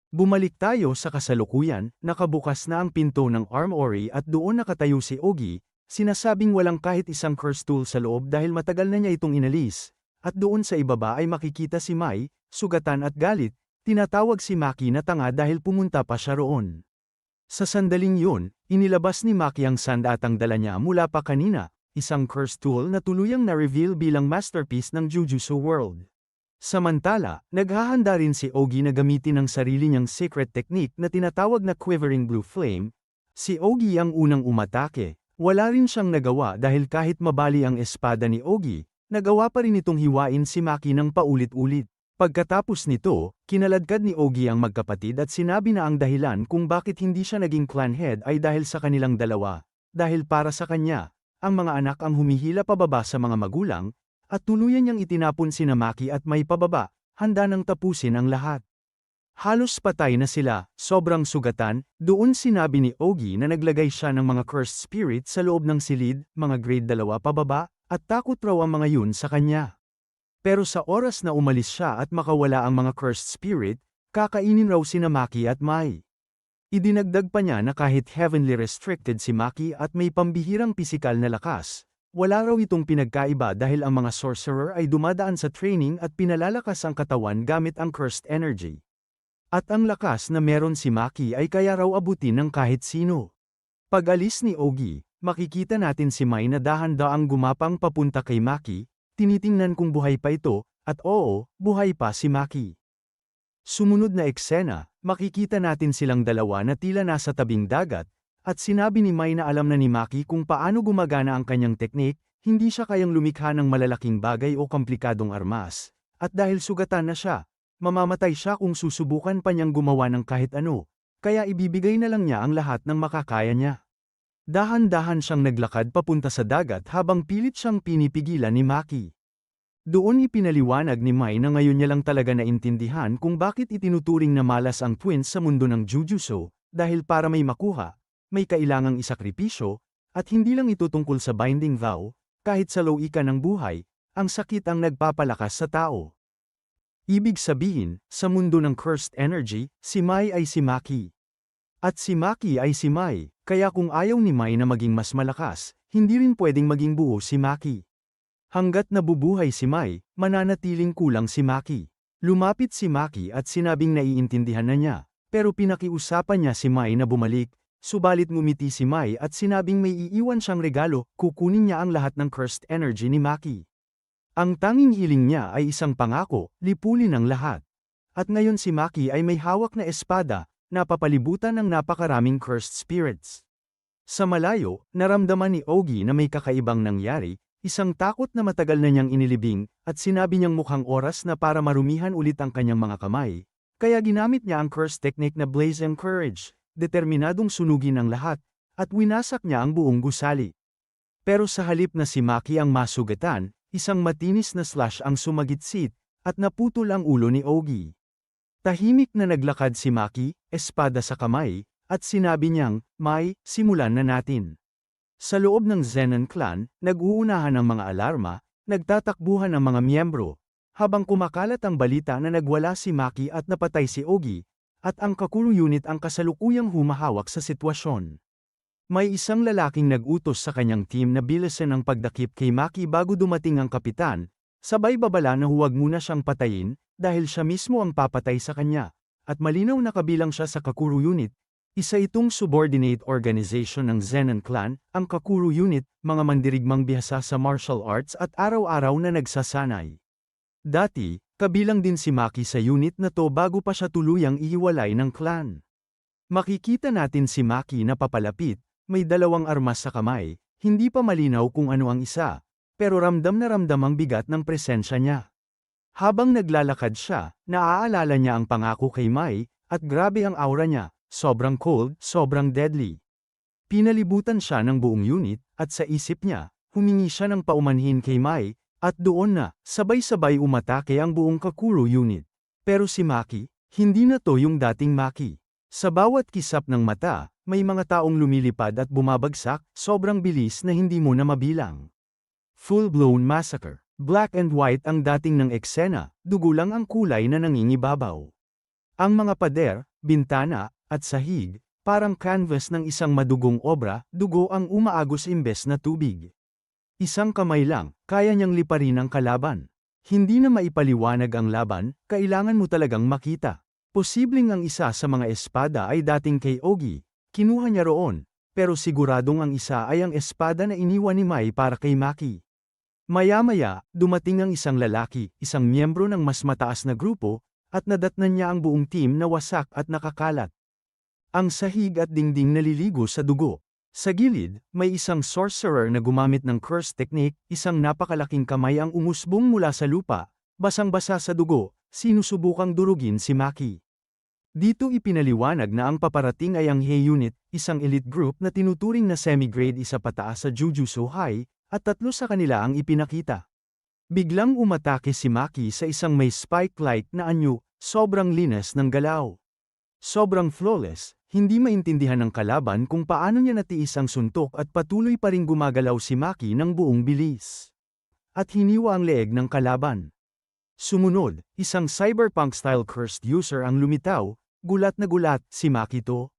Bumalik tayo sa kasalukuyan, nakabukas na ang pinto ng armory at doon nakatayo si Ogi, sinasabing walang kahit isang curse tool sa loob dahil matagal na niya itong inalis. At doon sa ibaba ay makikita si Mai, sugatan at galit, tinatawag si Maki na tanga dahil pumunta pa siya roon. Sa sandaling yun, inilabas ni Maki ang sandatang dala niya mula pa kanina, isang curse tool na tuluyang na-reveal bilang masterpiece ng Jujutsu World. Samantala, naghahanda rin si Ogi na gamitin ang sarili niyang secret technique na tinatawag na Quivering Blue Flame. Si Ogi ang unang umatake, wala rin siyang nagawa dahil kahit mabali ang espada ni Ogi, nagawa pa rin itong hiwain si Maki ng paulit-ulit. Pagkatapos nito, kinaladkad ni Ogi ang magkapatid at sinabi na ang dahilan kung bakit hindi siya naging clan head ay dahil sa kanilang dalawa. Dahil para sa kanya, ang mga anak ang humihila pababa sa mga magulang, at tuluyan niyang itinapon sina Maki at Mai pababa, handa nang tapusin ang lahat. Halos patay na sila, sobrang sugatan, doon sinabi ni Ogi na naglagay siya ng mga cursed spirit sa loob ng silid, mga grade 2 pababa, at takot raw ang mga yun sa kanya. Pero sa oras na umalis siya at makawala ang mga cursed spirit, kakainin raw sina Maki at Mai. Idinagdag pa niya na kahit heavenly restricted si Maki at may pambihirang pisikal na lakas, wala raw itong pinagkaiba dahil ang mga sorcerer ay dumadaan sa training at pinalalakas ang katawan gamit ang cursed energy. At ang lakas na meron si Maki ay kaya raw abutin ng kahit sino. Pag-alis ni Ogi, makikita natin si Mai na dahan-daang gumapang papunta kay Maki, tinitingnan kung buhay pa ito, at oo, buhay pa si Maki. Sumunod na eksena, makikita natin silang dalawa na tila nasa tabing dagat, at sinabi ni Mai na alam na ni Maki kung paano gumagana ang kanyang teknik, hindi siya kayang lumikha ng malalaking bagay o komplikadong armas. At dahil sugatan na siya, mamamatay siya kung susubukan pa niyang gumawa ng kahit ano, kaya ibibigay na lang niya ang lahat ng makakaya niya. Dahan-dahan siyang naglakad papunta sa dagat habang pilit siyang pinipigilan ni Maki. Doon ipinaliwanag ni Mai na ngayon niya lang talaga naintindihan kung bakit itinuturing na malas ang twins sa mundo ng Jujutsu, dahil para may makuha, may kailangang isakripisyo, at hindi lang ito tungkol sa binding vow, kahit sa loika ng buhay, ang sakit ang nagpapalakas sa tao. Ibig sabihin, sa mundo ng cursed energy, si Mai ay si Maki. At si Maki ay si Mai. Kaya kung ayaw ni Mai na maging mas malakas, hindi rin pwedeng maging buo si Maki. Hanggat nabubuhay si Mai, mananatiling kulang si Maki. Lumapit si Maki at sinabing naiintindihan na niya, pero pinakiusapan niya si Mai na bumalik, subalit ngumiti si Mai at sinabing may iiwan siyang regalo, kukunin niya ang lahat ng cursed energy ni Maki. Ang tanging hiling niya ay isang pangako, lipulin ang lahat. At ngayon si Maki ay may hawak na espada, napapalibutan ng napakaraming cursed spirits. Sa malayo, naramdaman ni Ogi na may kakaibang nangyari, isang takot na matagal na niyang inilibing, at sinabi niyang mukhang oras na para marumihan ulit ang kanyang mga kamay, kaya ginamit niya ang curse technique na Blaze and Courage, determinadong sunugin ang lahat, at winasak niya ang buong gusali. Pero sa halip na si Maki ang masugatan, isang matinis na slash ang sumagitsit, at naputol ang ulo ni Ogi. Tahimik na naglakad si Maki, espada sa kamay, at sinabi niyang, Mai, simulan na natin. Sa loob ng Zenon clan, nag-uunahan ang mga alarma, nagtatakbuhan ang mga miyembro, habang kumakalat ang balita na nagwala si Maki at napatay si Ogi, at ang Kakuru unit ang kasalukuyang humahawak sa sitwasyon. May isang lalaking nag-utos sa kanyang team na bilisan ang pagdakip kay Maki bago dumating ang kapitan, sabay babala na huwag muna siyang patayin, dahil siya mismo ang papatay sa kanya, at malinaw na kabilang siya sa Kakuru Unit. Isa itong subordinate organization ng Zenon clan, ang Kakuru Unit, mga mandirigmang bihasa sa martial arts at araw-araw na nagsasanay. Dati, kabilang din si Maki sa unit na to bago pa siya tuluyang ihiwalay ng clan. Makikita natin si Maki na papalapit, may dalawang armas sa kamay, hindi pa malinaw kung ano ang isa, pero ramdam na ramdam ang bigat ng presensya niya. Habang naglalakad siya, naaalala niya ang pangako kay Mai, at grabe ang aura niya, sobrang cold, sobrang deadly. Pinalibutan siya ng buong unit, at sa isip niya, humingi siya ng paumanhin kay Mai, at doon na, sabay-sabay umatake ang buong Kakuru unit. Pero si Maki, hindi na to yung dating Maki. Sa bawat kisap ng mata, may mga taong lumilipad at bumabagsak, sobrang bilis na hindi mo na mabilang. Full-blown massacre. Black and white ang dating ng eksena, dugo lang ang kulay na nangingibabaw. Ang mga pader, bintana, at sahig, parang canvas ng isang madugong obra, dugo ang umaagos imbes na tubig. Isang kamay lang, kaya niyang liparin ang kalaban. Hindi na maipaliwanag ang laban, kailangan mo talagang makita. Posibleng ang isa sa mga espada ay dating kay Ogi, kinuha niya roon, pero siguradong ang isa ay ang espada na iniwan ni Mai para kay Maki. Maya-maya, dumating ang isang lalaki, isang miyembro ng mas mataas na grupo, at nadatnan niya ang buong team na wasak at nakakalat. Ang sahig at dingding naliligo sa dugo. Sa gilid, may isang sorcerer na gumamit ng curse technique, isang napakalaking kamay ang umusbong mula sa lupa, basang-basa sa dugo, sinusubukang durugin si Maki. Dito ipinaliwanag na ang paparating ay ang Hei Unit, isang elite group na tinuturing na semi-grade isa pataas sa Jujutsu High, at 3 sa kanila ang ipinakita. Biglang umatake si Maki sa isang may spike-like na anyo, sobrang linas ng galaw. Sobrang flawless, hindi maintindihan ng kalaban kung paano niya natiis ang suntok at patuloy pa ring gumagalaw si Maki ng buong bilis. At hiniwa ang leeg ng kalaban. Sumunod, isang cyberpunk-style cursed user ang lumitaw, gulat na gulat si Maki to.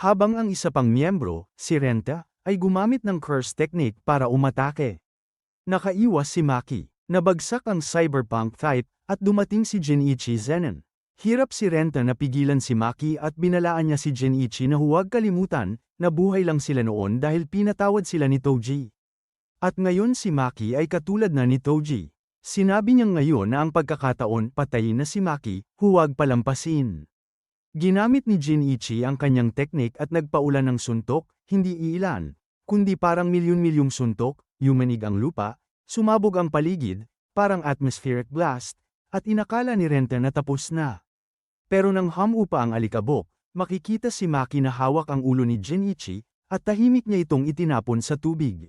Habang ang isa pang miyembro, si Renta, ay gumamit ng curse technique para umatake. Nakaiwas si Maki, nabagsak ang cyberpunk type, at dumating si Jinichi Zenin. Hirap si Renta na pigilan si Maki at binalaan niya si Jinichi na huwag kalimutan, na buhay lang sila noon dahil pinatawad sila ni Toji. At ngayon si Maki ay katulad na ni Toji. Sinabi niya ngayon na ang pagkakataon patayin na si Maki, huwag palampasin. Ginamit ni Jinichi ang kanyang teknik at nagpaulan ng suntok, hindi iilan, kundi parang milyon-milyong suntok, yumanig ang lupa, sumabog ang paligid, parang atmospheric blast, at inakala ni Renta na tapos na. Pero nang humupa ang alikabok, makikita si Maki na hawak ang ulo ni Jinichi, at tahimik niya itong itinapon sa tubig.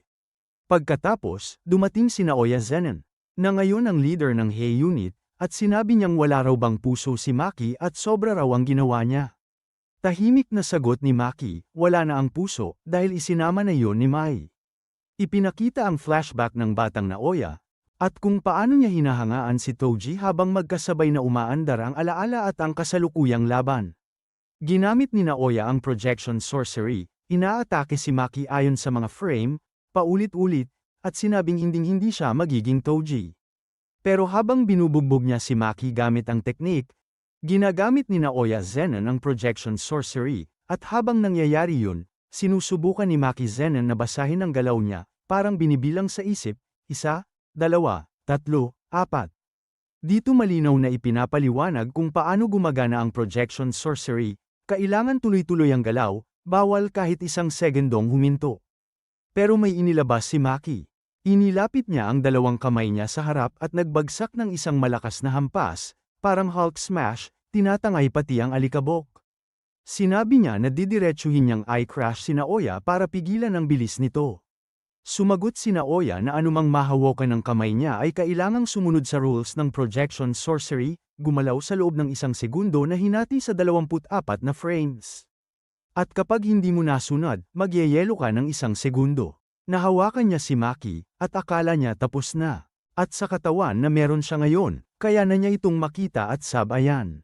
Pagkatapos, dumating si Naoya Zenin, na ngayon ang leader ng Hei Unit, at sinabi niyang wala raw bang puso si Maki at sobra raw ang ginawa niya. Tahimik na sagot ni Maki, wala na ang puso, dahil isinama na yon ni Mai. Ipinakita ang flashback ng batang Naoya, at kung paano niya hinahangaan si Toji habang magkasabay na umaandar ang alaala at ang kasalukuyang laban. Ginamit ni Naoya ang projection sorcery, inaatake si Maki ayon sa mga frame, paulit-ulit, at sinabing hinding-hindi siya magiging Toji. Pero habang binubugbog niya si Maki gamit ang teknik, ginagamit ni Naoya Zenin ang projection sorcery, at habang nangyayari yun, sinusubukan ni Maki Zenin na basahin ang galaw niya, parang binibilang sa isip, 1, 2, 3, 4. Dito malinaw na ipinapaliwanag kung paano gumagana ang projection sorcery, kailangan tuloy-tuloy ang galaw, bawal kahit isang segundong huminto. Pero may inilabas si Maki. Inilapit niya ang dalawang kamay niya sa harap at nagbagsak ng isang malakas na hampas, parang Hulk smash, tinatangay pati ang alikabok. Sinabi niya na didiretsuhin niyang eye crash si Naoya para pigilan ang bilis nito. Sumagot si Naoya na anumang mahawakan ng kamay niya ay kailangang sumunod sa rules ng projection sorcery, gumalaw sa loob ng 1 segundo na hinati sa 24 na frames. At kapag hindi mo nasunod, magyeyelo ka ng 1 segundo. Nahawakan niya si Maki, at akala niya tapos na. At sa katawan na meron siya ngayon, kaya na niya itong makita at sabayan.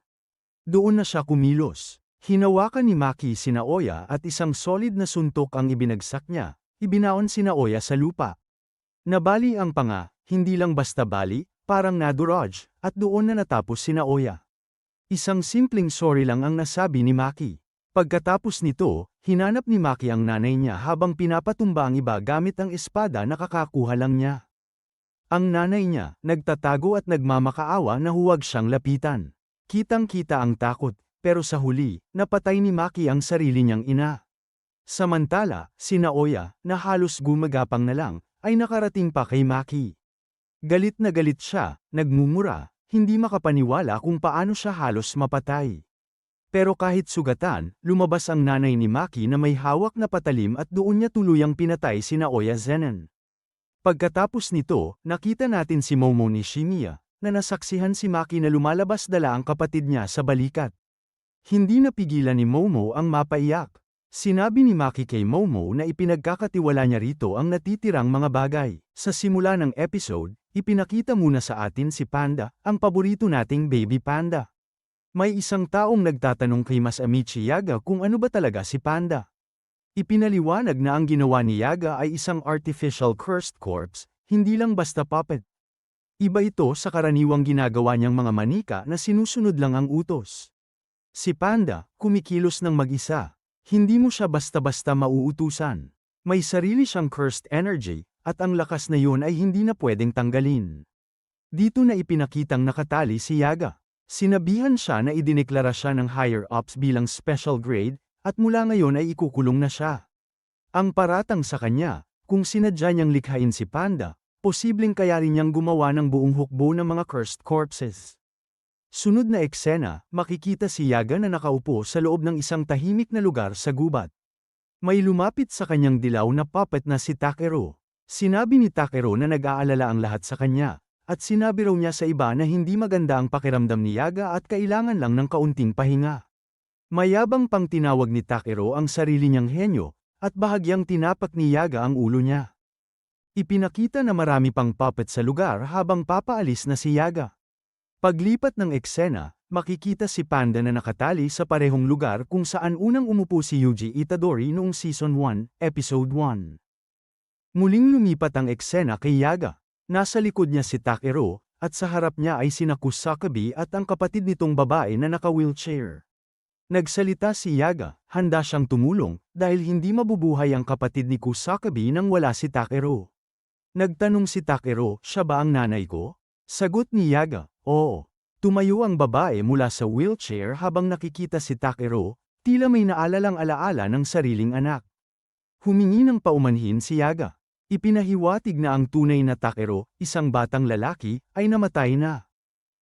Doon na siya kumilos. Hinawakan ni Maki si Naoya at isang solid na suntok ang ibinagsak niya, ibinaon si Naoya sa lupa. Nabali ang panga, hindi lang basta bali, parang naduraj, at doon na natapos si Naoya. Isang simpleng sorry lang ang nasabi ni Maki. Pagkatapos nito, hinanap ni Maki ang nanay niya habang pinapatumba ang iba gamit ang espada na kakakuha lang niya. Ang nanay niya, nagtatago at nagmamakaawa na huwag siyang lapitan. Kitang-kita ang takot, pero sa huli, napatay ni Maki ang sarili niyang ina. Samantala, si Naoya, na halos gumagapang na lang, ay nakarating pa kay Maki. Galit na galit siya, nagmumura, hindi makapaniwala kung paano siya halos mapatay. Pero kahit sugatan, lumabas ang nanay ni Maki na may hawak na patalim at doon niya tuluyang pinatay si Naoya Zenin. Pagkatapos nito, nakita natin si Momo ni Shimiya, na nasaksihan si Maki na lumalabas dala ang kapatid niya sa balikat. Hindi napigilan ni Momo ang mapaiyak. Sinabi ni Maki kay Momo na ipinagkakatiwala niya rito ang natitirang mga bagay. Sa simula ng episode, ipinakita muna sa atin si Panda, ang paborito nating baby panda. May isang taong nagtatanong kay Masamichi Yaga kung ano ba talaga si Panda. Ipinaliwanag na ang ginawa ni Yaga ay isang artificial cursed corpse, hindi lang basta puppet. Iba ito sa karaniwang ginagawa niyang mga manika na sinusunod lang ang utos. Si Panda, kumikilos ng mag-isa. Hindi mo siya basta-basta mauutusan. May sarili siyang cursed energy, at ang lakas na yun ay hindi na pwedeng tanggalin. Dito na ipinakitang nakatali si Yaga. Sinabihan siya na idineklara siya ng higher-ups bilang special grade, at mula ngayon ay ikukulong na siya. Ang paratang sa kanya, kung sinadya niyang likhain si Panda, posibleng kaya rin niyang gumawa ng buong hukbo ng mga cursed corpses. Sunod na eksena, makikita si Yaga na nakaupo sa loob ng isang tahimik na lugar sa gubat. May lumapit sa kanyang dilaw na puppet na si Takeru. Sinabi ni Takeru na nag-aalala ang lahat sa kanya, at sinabi raw niya sa iba na hindi maganda ang pakiramdam ni Yaga at kailangan lang ng kaunting pahinga. Mayabang pang tinawag ni Takeru ang sarili niyang henyo, at bahagyang tinapak ni Yaga ang ulo niya. Ipinakita na marami pang puppet sa lugar habang papaalis na si Yaga. Paglipat ng eksena, makikita si Panda na nakatali sa parehong lugar kung saan unang umupo si Yuji Itadori noong Season 1, Episode 1. Muling lumipat ang eksena kay Yaga. Nasa likod niya si Takeru, at sa harap niya ay sina Kusakabe at ang kapatid nitong babae na naka-wheelchair. Nagsalita si Yaga, handa siyang tumulong, dahil hindi mabubuhay ang kapatid ni Kusakabe nang wala si Takeru. Nagtanong si Takeru, siya ba ang nanay ko? Sagot ni Yaga, oo. Tumayo ang babae mula sa wheelchair habang nakikita si Takeru, tila may naalalang alaala ng sariling anak. Humingi ng paumanhin si Yaga. Ipinahiwatig na ang tunay na Takeru, isang batang lalaki, ay namatay na.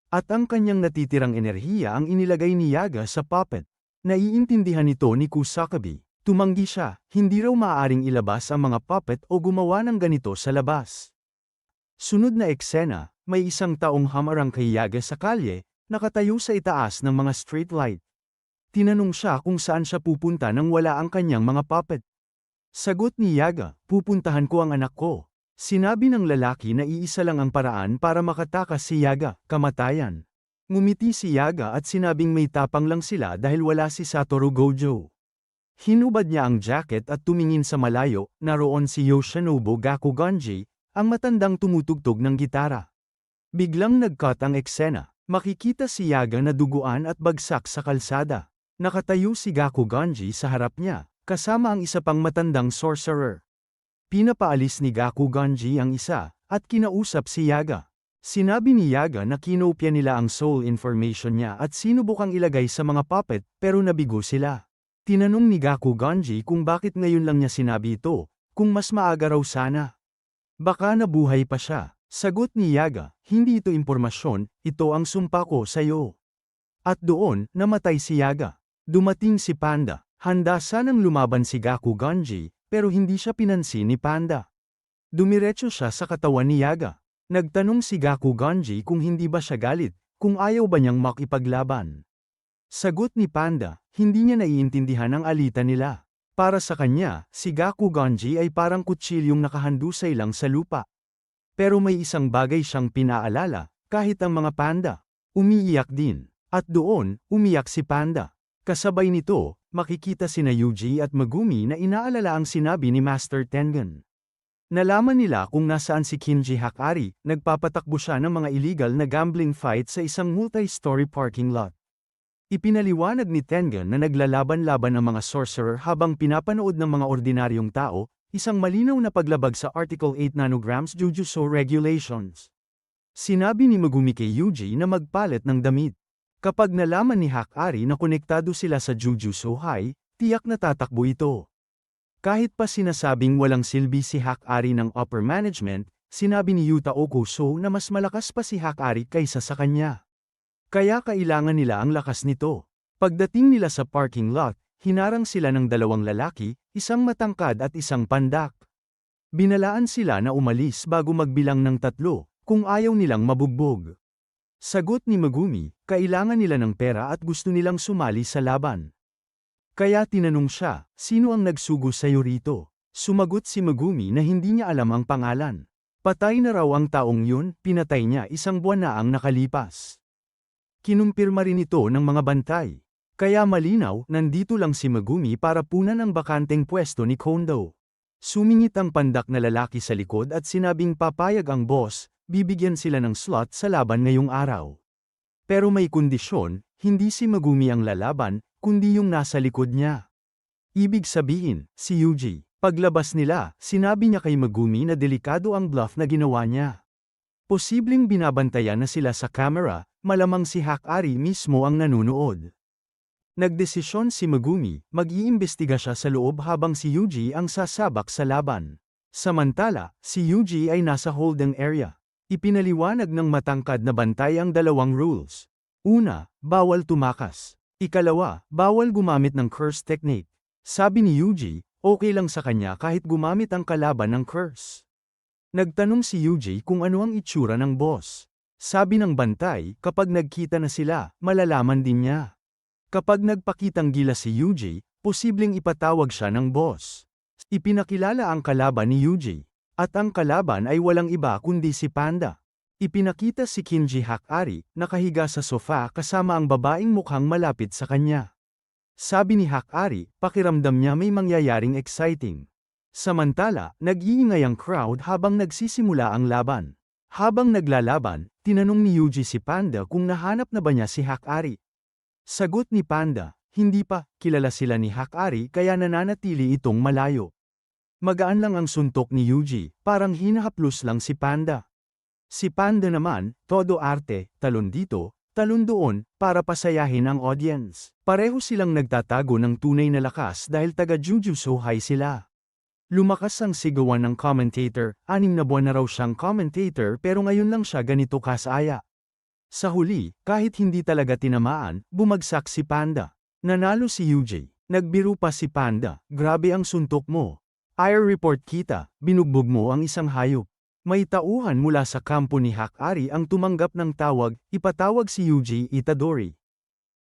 At ang kanyang natitirang enerhiya ang inilagay ni Yaga sa puppet. Naiintindihan ito ni Kusakabe. Tumanggi siya, hindi raw maaaring ilabas ang mga puppet o gumawa ng ganito sa labas. Sunod na eksena, may isang taong hamarang kay Yaga sa kalye, nakatayo sa itaas ng mga streetlight. Tinanong siya kung saan siya pupunta nang wala ang kanyang mga puppet. Sagot ni Yaga, pupuntahan ko ang anak ko. Sinabi ng lalaki na iisa lang ang paraan para makatakas si Yaga, kamatayan. Ngumiti si Yaga at sinabing may tapang lang sila dahil wala si Satoru Gojo. Hinubad niya ang jacket at tumingin sa malayo, naroon si Yoshinobu Gakuganji, ang matandang tumutugtog ng gitara. Biglang nag-cut ang eksena. Makikita si Yaga na duguan at bagsak sa kalsada. Nakatayo si Gakuganji sa harap niya, kasama ang isa pang matandang sorcerer. Pinapaalis ni Gakuganji ang isa, at kinausap si Yaga. Sinabi ni Yaga na kinopya nila ang soul information niya at sinubukang ilagay sa mga puppet, pero nabigo sila. Tinanong ni Gakuganji kung bakit ngayon lang niya sinabi ito, kung mas maaga raw sana. Baka nabuhay pa siya. Sagot ni Yaga, hindi ito impormasyon, ito ang sumpa ko sa iyo. At doon, namatay si Yaga. Dumating si Panda. Handa sanang lumaban si Gakuganji, pero hindi siya pinansin ni Panda. Dumiretso siya sa katawan ni Yaga. Nagtanong si Gakuganji kung hindi ba siya galit, kung ayaw ba niyang makipaglaban. Sagot ni Panda, hindi niya naiintindihan ang alita nila. Para sa kanya, si Gakuganji ay parang kutsilyong nakahandusay lang sa lupa. Pero may isang bagay siyang pinaalala, kahit ang mga panda, umiiyak din. At doon, umiyak si Panda. Kasabay nito, makikita sina Yuji at Megumi na inaalala ang sinabi ni Master Tengen. Nalaman nila kung nasaan si Kinji Hakari, nagpapatakbo siya ng mga illegal na gambling fight sa isang multi-story parking lot. Ipinaliwanag ni Tengen na naglalaban-laban ang mga sorcerer habang pinapanood ng mga ordinaryong tao, isang malinaw na paglabag sa Article 8 nanograms Jujutsu Regulations. Sinabi ni Megumi kay Yuji na magpalit ng damit. Kapag nalaman ni Hakari na konektado sila sa Jujutsu High, tiyak na tatakbo ito. Kahit pa sinasabing walang silbi si Hakari ng upper management, sinabi ni Yuta Okuso na mas malakas pa si Hakari kaysa sa kanya. Kaya kailangan nila ang lakas nito. Pagdating nila sa parking lot, hinarang sila ng dalawang lalaki, isang matangkad at isang pandak. Binalaan sila na umalis bago magbilang ng 3, kung ayaw nilang mabugbog. Sagot ni Megumi, kailangan nila ng pera at gusto nilang sumali sa laban. Kaya tinanong siya, sino ang nagsugo sa'yo rito? Sumagot si Megumi na hindi niya alam ang pangalan. Patay na raw ang taong yun, pinatay niya 1 buwan na ang nakalipas. Kinumpirma rin ito ng mga bantay. Kaya malinaw, nandito lang si Megumi para punan ang bakanteng pwesto ni Kondo. Sumingit ang pandak na lalaki sa likod at sinabing papayag ang boss, bibigyan sila ng slot sa laban ngayong araw. Pero may kondisyon, hindi si Megumi ang lalaban, kundi yung nasa likod niya. Ibig sabihin, si Yuji. Paglabas nila, sinabi niya kay Megumi na delikado ang bluff na ginawa niya. Posibleng binabantayan na sila sa camera, malamang si Hakari mismo ang nanunood. Nagdesisyon si Megumi, mag-iimbestiga siya sa loob habang si Yuji ang sasabak sa laban. Samantala, si Yuji ay nasa holding area. Ipinaliwanag ng matangkad na bantay ang 2 rules. Una, bawal tumakas. Ikalawa, bawal gumamit ng curse technique. Sabi ni Yuji, okay lang sa kanya kahit gumamit ang kalaban ng curse. Nagtanong si Yuji kung ano ang itsura ng boss. Sabi ng bantay, kapag nagkita na sila, malalaman din niya. Kapag nagpakitang gila si Yuji, posibleng ipatawag siya ng boss. Ipinakilala ang kalaban ni Yuji. At ang kalaban ay walang iba kundi si Panda. Ipinakita si Kinji Hakari, nakahiga sa sofa kasama ang babaeng mukhang malapit sa kanya. Sabi ni Hakari, pakiramdam niya may mangyayaring exciting. Samantala, nag-iingay ang crowd habang nagsisimula ang laban. Habang naglalaban, tinanong ni Yuji si Panda kung nahanap na ba niya si Hakari. Sagot ni Panda, hindi pa, kilala sila ni Hakari kaya nananatili itong malayo. Magaan lang ang suntok ni Yuji, parang hinahaplos lang si Panda. Si Panda naman, todo arte, talon dito, talon doon, para pasayahin ang audience. Pareho silang nagtatago ng tunay na lakas dahil taga Jujutsu High sila. Lumakas ang sigawan ng commentator, 6 na buwan na raw siyang commentator pero ngayon lang siya ganito kasaya. Sa huli, kahit hindi talaga tinamaan, bumagsak si Panda. Nanalo si Yuji. Nagbiro pa si Panda, grabe ang suntok mo. Air report kita, binugbog mo ang isang hayop. May tauhan mula sa kampo ni Hakari ang tumanggap ng tawag, ipatawag si Yuji Itadori.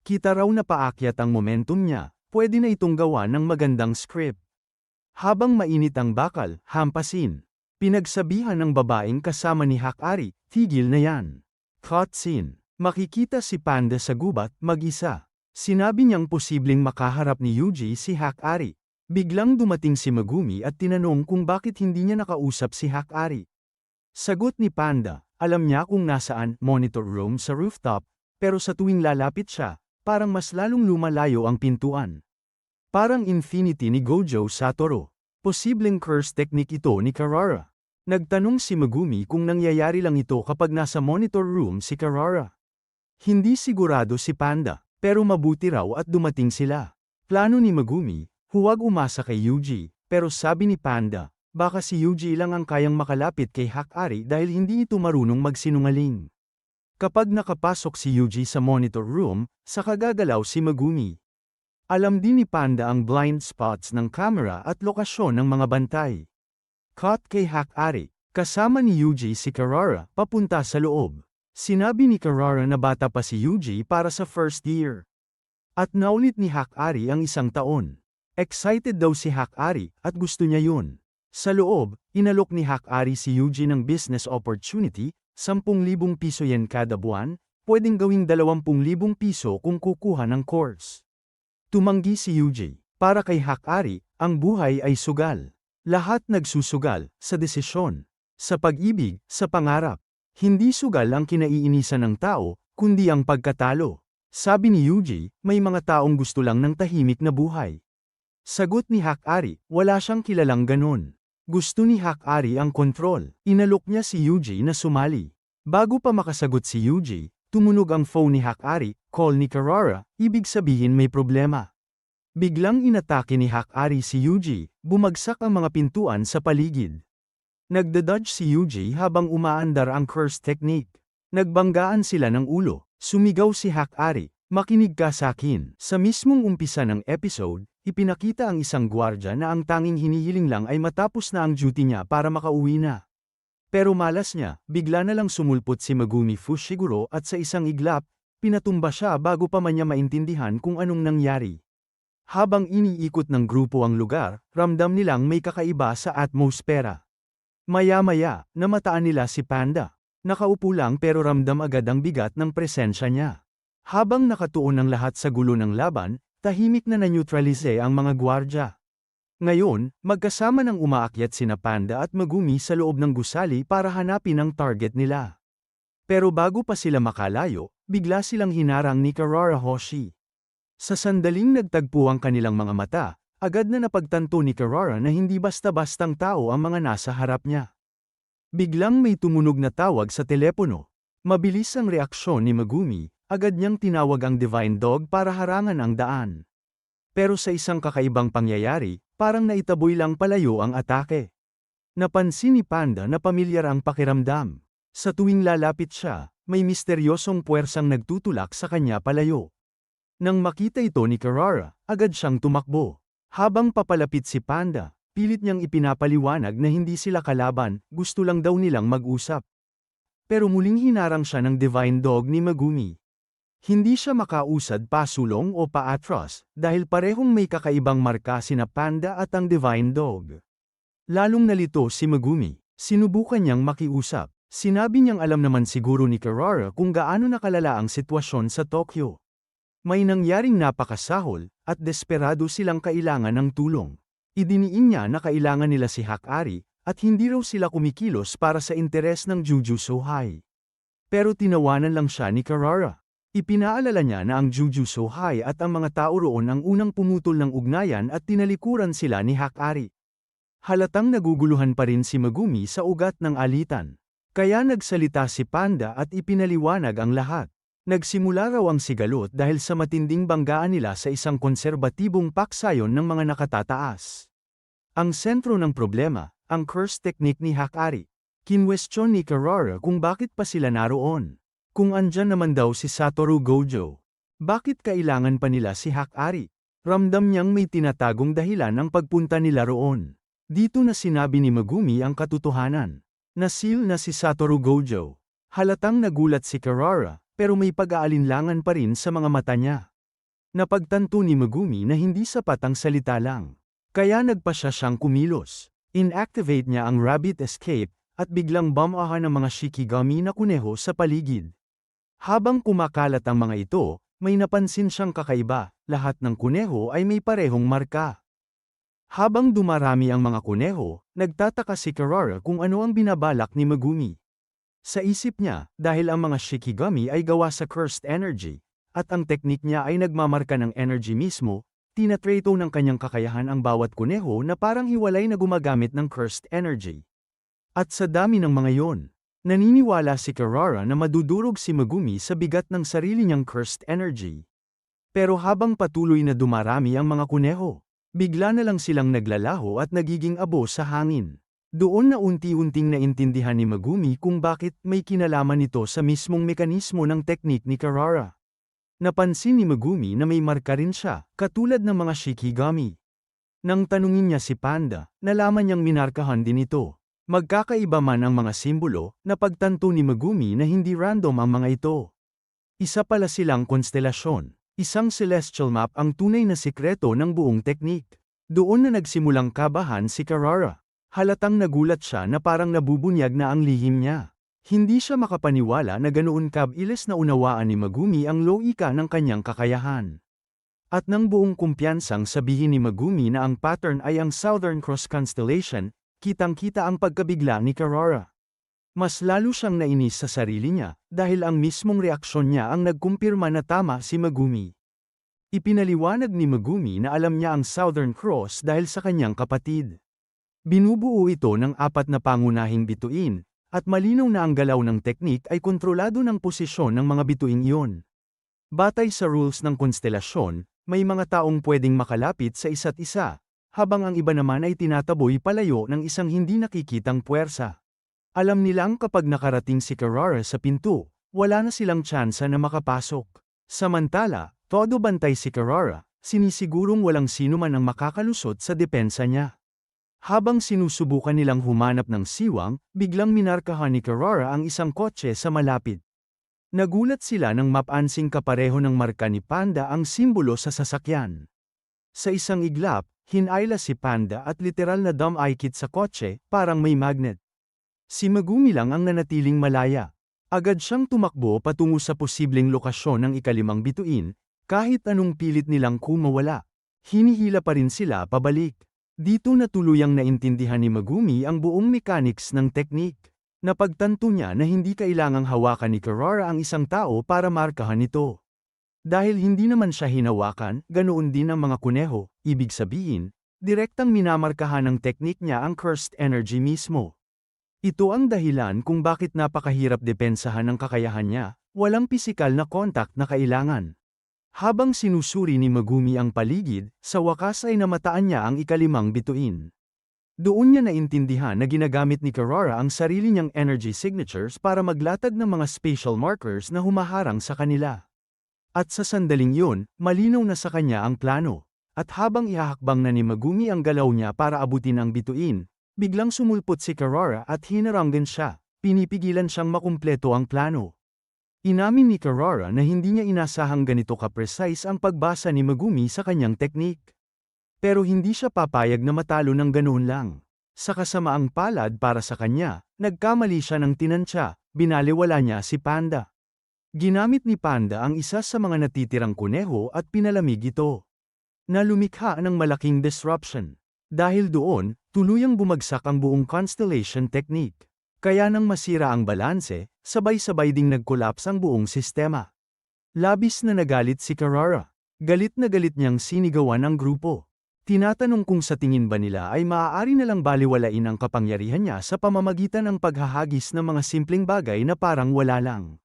Kita raw na paakyat ang momentum niya, pwede na itong gawa ng magandang script. Habang mainit ang bakal, hampasin. Pinagsabihan ng babaeng kasama ni Hakari, tigil na yan. Cutscene. Makikita si Panda sa gubat, mag-isa. Sinabi niyang posibleng makaharap ni Yuji si Hakari. Biglang dumating si Megumi at tinanong kung bakit hindi niya nakausap si Hakari. Sagot ni Panda, alam niya kung nasaan, monitor room sa rooftop, pero sa tuwing lalapit siya, parang mas lalong lumalayo ang pintuan. Parang Infinity ni Gojo Satoru. Posibleng curse technique ito ni Karara. Nagtanong si Megumi kung nangyayari lang ito kapag nasa monitor room si Karara. Hindi sigurado si Panda, pero mabuti raw at dumating sila. Plano ni Megumi, huwag umasa kay Yuji, pero sabi ni Panda, baka si Yuji lang ang kayang makalapit kay Hakari dahil hindi ito marunong magsinungaling. Kapag nakapasok si Yuji sa monitor room, saka gagalaw si Megumi. Alam din ni Panda ang blind spots ng camera at lokasyon ng mga bantay. Cut kay Hakari, kasama ni Yuji si Karara, papunta sa loob. Sinabi ni Karara na bata pa si Yuji para sa first year. At naulit ni Hakari ang 1 taon. Excited daw si Hakari at gusto niya yun. Sa loob, inalok ni Hakari si Yuji ng business opportunity, 10,000 piso yen kada buwan, pwedeng gawing 20,000 piso kung kukuha ng course. Tumanggi si Yuji. Para kay Hakari, ang buhay ay sugal. Lahat nagsusugal, sa desisyon, sa pag-ibig, sa pangarap. Hindi sugal ang kinaiinisan ng tao, kundi ang pagkatalo. Sabi ni Yuji, may mga taong gusto lang ng tahimik na buhay. Sagot ni Hakari, wala siyang kilalang ganon. Gusto ni Hakari ang kontrol. Inalok niya si Yuji na sumali. Bago pa makasagot si Yuji, tumunog ang phone ni Hakari, call ni Karara, ibig sabihin may problema. Biglang inatake ni Hakari si Yuji, bumagsak ang mga pintuan sa paligid. Nagdadodge si Yuji habang umaandar ang curse technique. Nagbanggaan sila ng ulo. Sumigaw si Hakari, makinig ka sa akin. Sa mismong umpisa ng episode, ipinakita ang isang gwardya na ang tanging hinihiling lang ay matapos na ang duty niya para makauwi na. Pero malas niya, bigla na lang sumulpot si Megumi Fushiguro at sa isang iglap, pinatumba siya bago pa man niya maintindihan kung anong nangyari. Habang iniikot ng grupo ang lugar, ramdam nilang may kakaiba sa atmosfera. Maya-maya, namataan nila si Panda. Nakaupo lang pero ramdam agad ang bigat ng presensya niya. Habang nakatuon ang lahat sa gulo ng laban, tahimik na na-neutralize ang mga gwardya. Ngayon, magkasama nang umaakyat sina Panda at Megumi sa loob ng gusali para hanapin ang target nila. Pero bago pa sila makalayo, bigla silang hinarang ni Karara Hoshi. Sa sandaling nagtagpo ang kanilang mga mata, agad na napagtanto ni Karara na hindi basta-bastang tao ang mga nasa harap niya. Biglang may tumunog na tawag sa telepono. Mabilis ang reaksyon ni Megumi, agad niyang tinawag ang Divine Dog para harangan ang daan. Pero sa isang kakaibang pangyayari, parang naitaboy lang palayo ang atake. Napansin ni Panda na pamilyar ang pakiramdam. Sa tuwing lalapit siya, may misteryosong puwersang nagtutulak sa kanya palayo. Nang makita ito ni Karara, agad siyang tumakbo. Habang papalapit si Panda, pilit niyang ipinapaliwanag na hindi sila kalaban, gusto lang daw nilang mag-usap. Pero muling hinarang siya ng Divine Dog ni Megumi. Hindi siya makausad pasulong o paatras, dahil parehong may kakaibang marka sina Panda at ang Divine Dog. Lalong nalito si Megumi, sinubukan niyang makiusap. Sinabi niyang alam naman siguro ni Karara kung gaano nakalala ang sitwasyon sa Tokyo. May nangyaring napakasahol, at desperado silang kailangan ng tulong. Idiniin niya na kailangan nila si Hakari, at hindi raw sila kumikilos para sa interes ng Jujutsu High. Pero tinawanan lang siya ni Karara. Ipinaalala niya na ang Jujutsu High at ang mga tao roon ang unang pumutol ng ugnayan at tinalikuran sila ni Hakari. Halatang naguguluhan pa rin si Megumi sa ugat ng alitan. Kaya nagsalita si Panda at ipinaliwanag ang lahat. Nagsimula raw ang sigalot dahil sa matinding banggaan nila sa isang konserbatibong paksayon ng mga nakatataas. Ang sentro ng problema, ang curse technique ni Hakari. Kinwestiyon ni Karara kung bakit pa sila naroon. Kung andyan naman daw si Satoru Gojo. Bakit kailangan pa nila si Hakari? Ramdam niyang may tinatagong dahilan ang pagpunta nila roon. Dito na sinabi ni Megumi ang katotohanan. Nasil na si Satoru Gojo. Halatang nagulat si Karara, pero may pag-aalinlangan pa rin sa mga mata niya. Napagtanto ni Megumi na hindi sapat ang salita lang. Kaya nagpa siya siyang kumilos. Inactivate niya ang Rabbit Escape, at biglang bamahan ng mga Shikigami na kuneho sa paligid. Habang kumakalat ang mga ito, may napansin siyang kakaiba, lahat ng kuneho ay may parehong marka. Habang dumarami ang mga kuneho, nagtataka si Karara kung ano ang binabalak ni Megumi. Sa isip niya, dahil ang mga Shikigami ay gawa sa cursed energy, at ang teknik niya ay nagmamarka ng energy mismo, tinatreto ng kanyang kakayahan ang bawat kuneho na parang hiwalay na gumagamit ng cursed energy. At sa dami ng mga yon, naniniwala si Karara na madudurog si Megumi sa bigat ng sarili niyang cursed energy. Pero habang patuloy na dumarami ang mga kuneho, bigla na lang silang naglalaho at nagiging abo sa hangin. Doon na unti-unting naintindihan ni Megumi kung bakit may kinalaman ito sa mismong mekanismo ng teknik ni Karara. Napansin ni Megumi na may marka rin siya, katulad ng mga Shikigami. Nang tanungin niya si Panda, nalaman niyang minarkahan din ito. Magkakaiba man ang mga simbolo, napagtanto ni Megumi na hindi random ang mga ito. Isa pala silang konstelasyon. Isang celestial map ang tunay na sikreto ng buong teknik. Doon na nagsimulang kabahan si Karara. Halatang nagulat siya na parang nabubunyag na ang lihim niya. Hindi siya makapaniwala na ganoon kabilis na unawaan ni Megumi ang logika ng kanyang kakayahan. At nang buong kumpiyansang sabihin ni Megumi na ang pattern ay ang Southern Cross Constellation, kitang-kita ang pagkabigla ni Karara. Mas lalo siyang nainis sa sarili niya, dahil ang mismong reaksyon niya ang nagkumpirma na tama si Megumi. Ipinaliwanag ni Megumi na alam niya ang Southern Cross dahil sa kanyang kapatid. Binubuo ito ng 4 na pangunahing bituin, at malinaw na ang galaw ng teknik ay kontrolado ng posisyon ng mga bituing iyon. Batay sa rules ng konstelasyon, may mga taong pwedeng makalapit sa isa't isa, habang ang iba naman ay tinataboy palayo ng isang hindi nakikitang puwersa. Alam nilang kapag nakarating si Karara sa pinto, wala na silang tsansa na makapasok. Samantala, todo bantay si Karara, sinisigurong walang sino man ang makakalusot sa depensa niya. Habang sinusubukan nilang humanap ng siwang, biglang minarkahan ni Karara ang isang kotse sa malapit. Nagulat sila nang mapansing kapareho ng marka ni Panda ang simbolo sa sasakyan. Sa isang iglap, hinayla si Panda at literal na dumikit sa kotse, parang may magnet. Si Megumi lang ang nanatiling malaya. Agad siyang tumakbo patungo sa posibleng lokasyon ng ikalimang bituin, kahit anong pilit nilang kumawala. Hinihila pa rin sila pabalik. Dito na tuluyang naintindihan ni Megumi ang buong mechanics ng teknik. Napagtanto niya na hindi kailangang hawakan ni Kirara ang isang tao para markahan ito. Dahil hindi naman siya hinawakan, ganoon din ang mga kuneho, ibig sabihin, direktang minamarkahan ng teknik niya ang cursed energy mismo. Ito ang dahilan kung bakit napakahirap depensahan ng kakayahan niya, walang pisikal na kontak na kailangan. Habang sinusuri ni Megumi ang paligid, sa wakas ay namataan niya ang ikalimang bituin. Doon niya naintindihan na ginagamit ni Kirara ang sarili niyang energy signatures para maglatag ng mga spatial markers na humaharang sa kanila. At sa sandaling yun, malinaw na sa kanya ang plano. At habang ihahakbang na ni Megumi ang galaw niya para abutin ang bituin, biglang sumulpot si Kirara at hinaranggan siya, pinipigilan siyang makumpleto ang plano. Inamin ni Kirara na hindi niya inasahang ganito ka-precise ang pagbasa ni Megumi sa kanyang teknik. Pero hindi siya papayag na matalo ng ganoon lang. Sa kasamaang palad para sa kanya, nagkamali siya ng tinansya, binaliwala niya si Panda. Ginamit ni Panda ang isa sa mga natitirang kuneho at pinalamig ito. Na lumikha ng malaking disruption. Dahil doon, tuluyang bumagsak ang buong constellation technique. Kaya nang masira ang balanse, sabay-sabay ding nag-collapse ang buong sistema. Labis na nagalit si Kirara. Galit na galit niyang sinigawan ang grupo. Tinatanong kung sa tingin ba nila ay maaari na lang baliwalain ang kapangyarihan niya sa pamamagitan ng paghahagis ng mga simpleng bagay na parang wala lang.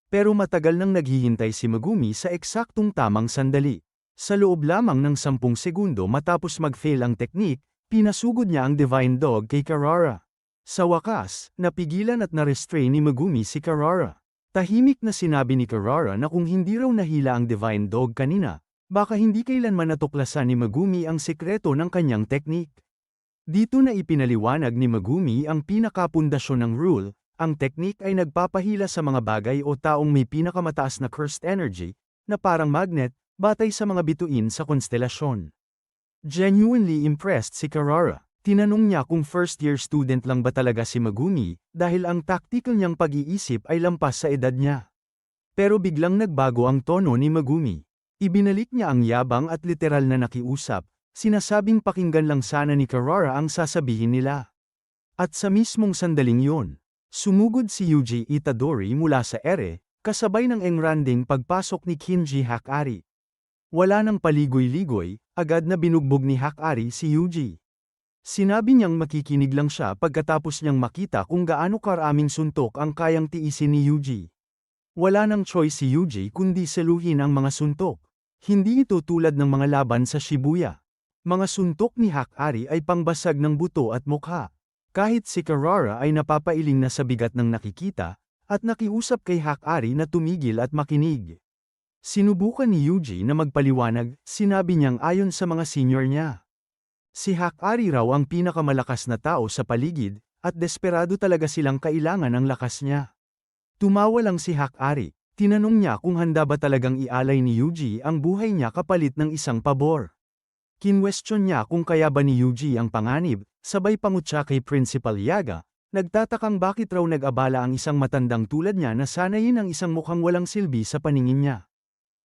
Pero matagal nang naghihintay si Megumi sa eksaktong tamang sandali. Sa loob lamang ng 10 segundo matapos mag-fail ang teknik, pinasugod niya ang Divine Dog kay Kirara. Sa wakas, napigilan at na-restrain ni Megumi si Kirara. Tahimik na sinabi ni Kirara na kung hindi raw nahila ang Divine Dog kanina, baka hindi kailanman natuklasan ni Megumi ang sekreto ng kanyang teknik. Dito na ipinaliwanag ni Megumi ang pinakapundasyon ng rule. Ang teknik ay nagpapahila sa mga bagay o taong may pinakamataas na cursed energy, na parang magnet, batay sa mga bituin sa konstelasyon. Genuinely impressed si Kirara. Tinanong niya kung first-year student lang ba talaga si Megumi, dahil ang tactical niyang pag-iisip ay lampas sa edad niya. Pero biglang nagbago ang tono ni Megumi. Ibinalik niya ang yabang at literal na nakiusap, sinasabing pakinggan lang sana ni Kirara ang sasabihin nila. At sa mismong sandaling yun, sumugod si Yuji Itadori mula sa ere, kasabay ng engranding pagpasok ni Kinji Hakari. Wala nang paligoy-ligoy, agad na binugbog ni Hakari si Yuji. Sinabi niyang makikinig lang siya pagkatapos niyang makita kung gaano karaming suntok ang kayang tiisin ni Yuji. Wala nang choice si Yuji kundi saluhin ang mga suntok. Hindi ito tulad ng mga laban sa Shibuya. Mga suntok ni Hakari ay pangbasag ng buto at mukha. Kahit si Kirara ay napapailing na sa bigat ng nakikita, at nakiusap kay Hakari na tumigil at makinig. Sinubukan ni Yuji na magpaliwanag, sinabi niyang ayon sa mga senior niya. Si Hakari raw ang pinakamalakas na tao sa paligid, at desperado talaga silang kailangan ng lakas niya. Tumawa lang si Hakari, tinanong niya kung handa ba talagang ialay ni Yuji ang buhay niya kapalit ng isang pabor. Kinwestiyon niya kung kaya ba ni Yuji ang panganib, sabay pangutya kay Principal Yaga, nagtatakang bakit raw nag-abala ang isang matandang tulad niya na sanayin ang isang mukhang walang silbi sa paningin niya.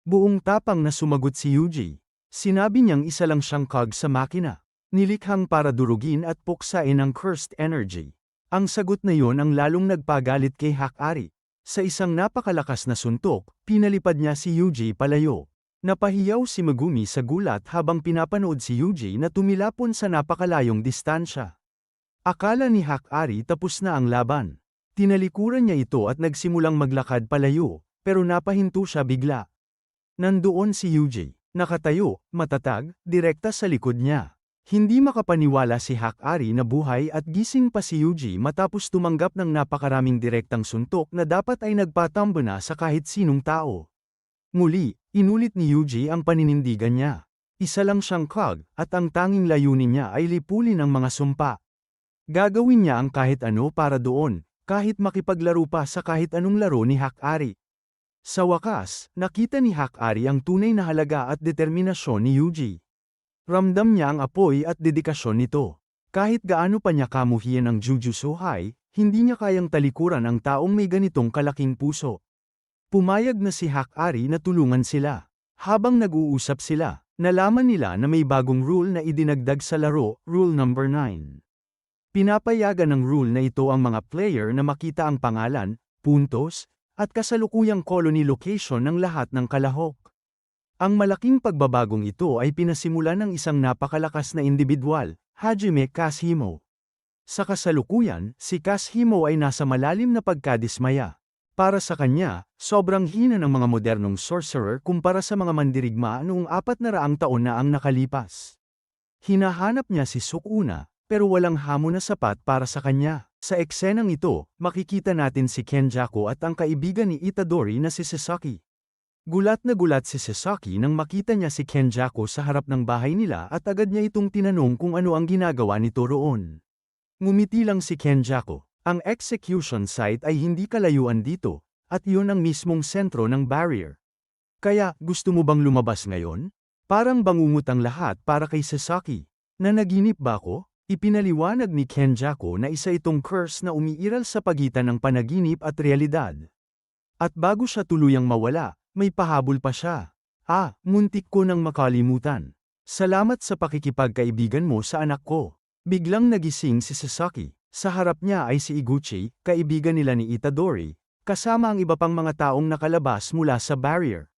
Buong tapang na sumagot si Yuji. Sinabi niyang isa lang siyang cog sa makina, nilikhang para durugin at puksain ang cursed energy. Ang sagot na yon ang lalong nagpagalit kay Hakari. Sa isang napakalakas na suntok, pinalipad niya si Yuji palayo. Napahiyaw si Megumi sa gulat habang pinapanood si Yuji na tumilapon sa napakalayong distansya. Akala ni Hakari tapos na ang laban. Tinalikuran niya ito at nagsimulang maglakad palayo, pero napahinto siya bigla. Nandoon si Yuji, nakatayo, matatag, direkta sa likod niya. Hindi makapaniwala si Hakari na buhay at gising pa si Yuji matapos tumanggap ng napakaraming direktang suntok na dapat ay nagpatambo na sa kahit sinong tao. Muli, inulit ni Yuji ang paninindigan niya. Isa lang siyang cog, at ang tanging layunin niya ay lipulin ang mga sumpa. Gagawin niya ang kahit ano para doon, kahit makipaglaro pa sa kahit anong laro ni Hakari. Sa wakas, nakita ni Hakari ang tunay na halaga at determinasyon ni Yuji. Ramdam niya ang apoy at dedikasyon nito. Kahit gaano pa niya kamuhian ang Jujutsu-High, hindi niya kayang talikuran ang taong may ganitong kalaking puso. Pumayag na si Hakari na tulungan sila. Habang nag-uusap sila, nalaman nila na may bagong rule na idinagdag sa laro, Rule number 9. Pinapayagan ng rule na ito ang mga player na makita ang pangalan, puntos, at kasalukuyang colony location ng lahat ng kalahok. Ang malaking pagbabagong ito ay pinasimulan ng isang napakalakas na individual, Hajime Kashimo. Sa kasalukuyan, si Kashimo ay nasa malalim na pagkadismaya. Para sa kanya, sobrang hina ng mga modernong sorcerer kumpara sa mga mandirigma noong 400 taon na ang nakalipas. Hinahanap niya si Sukuna, pero walang hamon na sapat para sa kanya. Sa eksenang ito, makikita natin si Kenjaku at ang kaibigan ni Itadori na si Sasaki. Gulat na gulat si Sasaki nang makita niya si Kenjaku sa harap ng bahay nila at agad niya itong tinanong kung ano ang ginagawa nito roon. Ngumiti lang si Kenjaku. Ang execution site ay hindi kalayuan dito, at iyon ang mismong sentro ng barrier. Kaya, gusto mo bang lumabas ngayon? Parang bangungot ang lahat para kay Sasaki. Nanaginip ba ako? Ipinaliwanag ni Kenjaku na isa itong curse na umiiral sa pagitan ng panaginip at realidad. At bago siya tuluyang mawala, may pahabol pa siya. Muntik ko nang makalimutan. Salamat sa pakikipagkaibigan mo sa anak ko. Biglang nagising si Sasaki. Sa harap niya ay si Iguchi, kaibigan nila ni Itadori, kasama ang iba pang mga taong nakalabas mula sa barrier.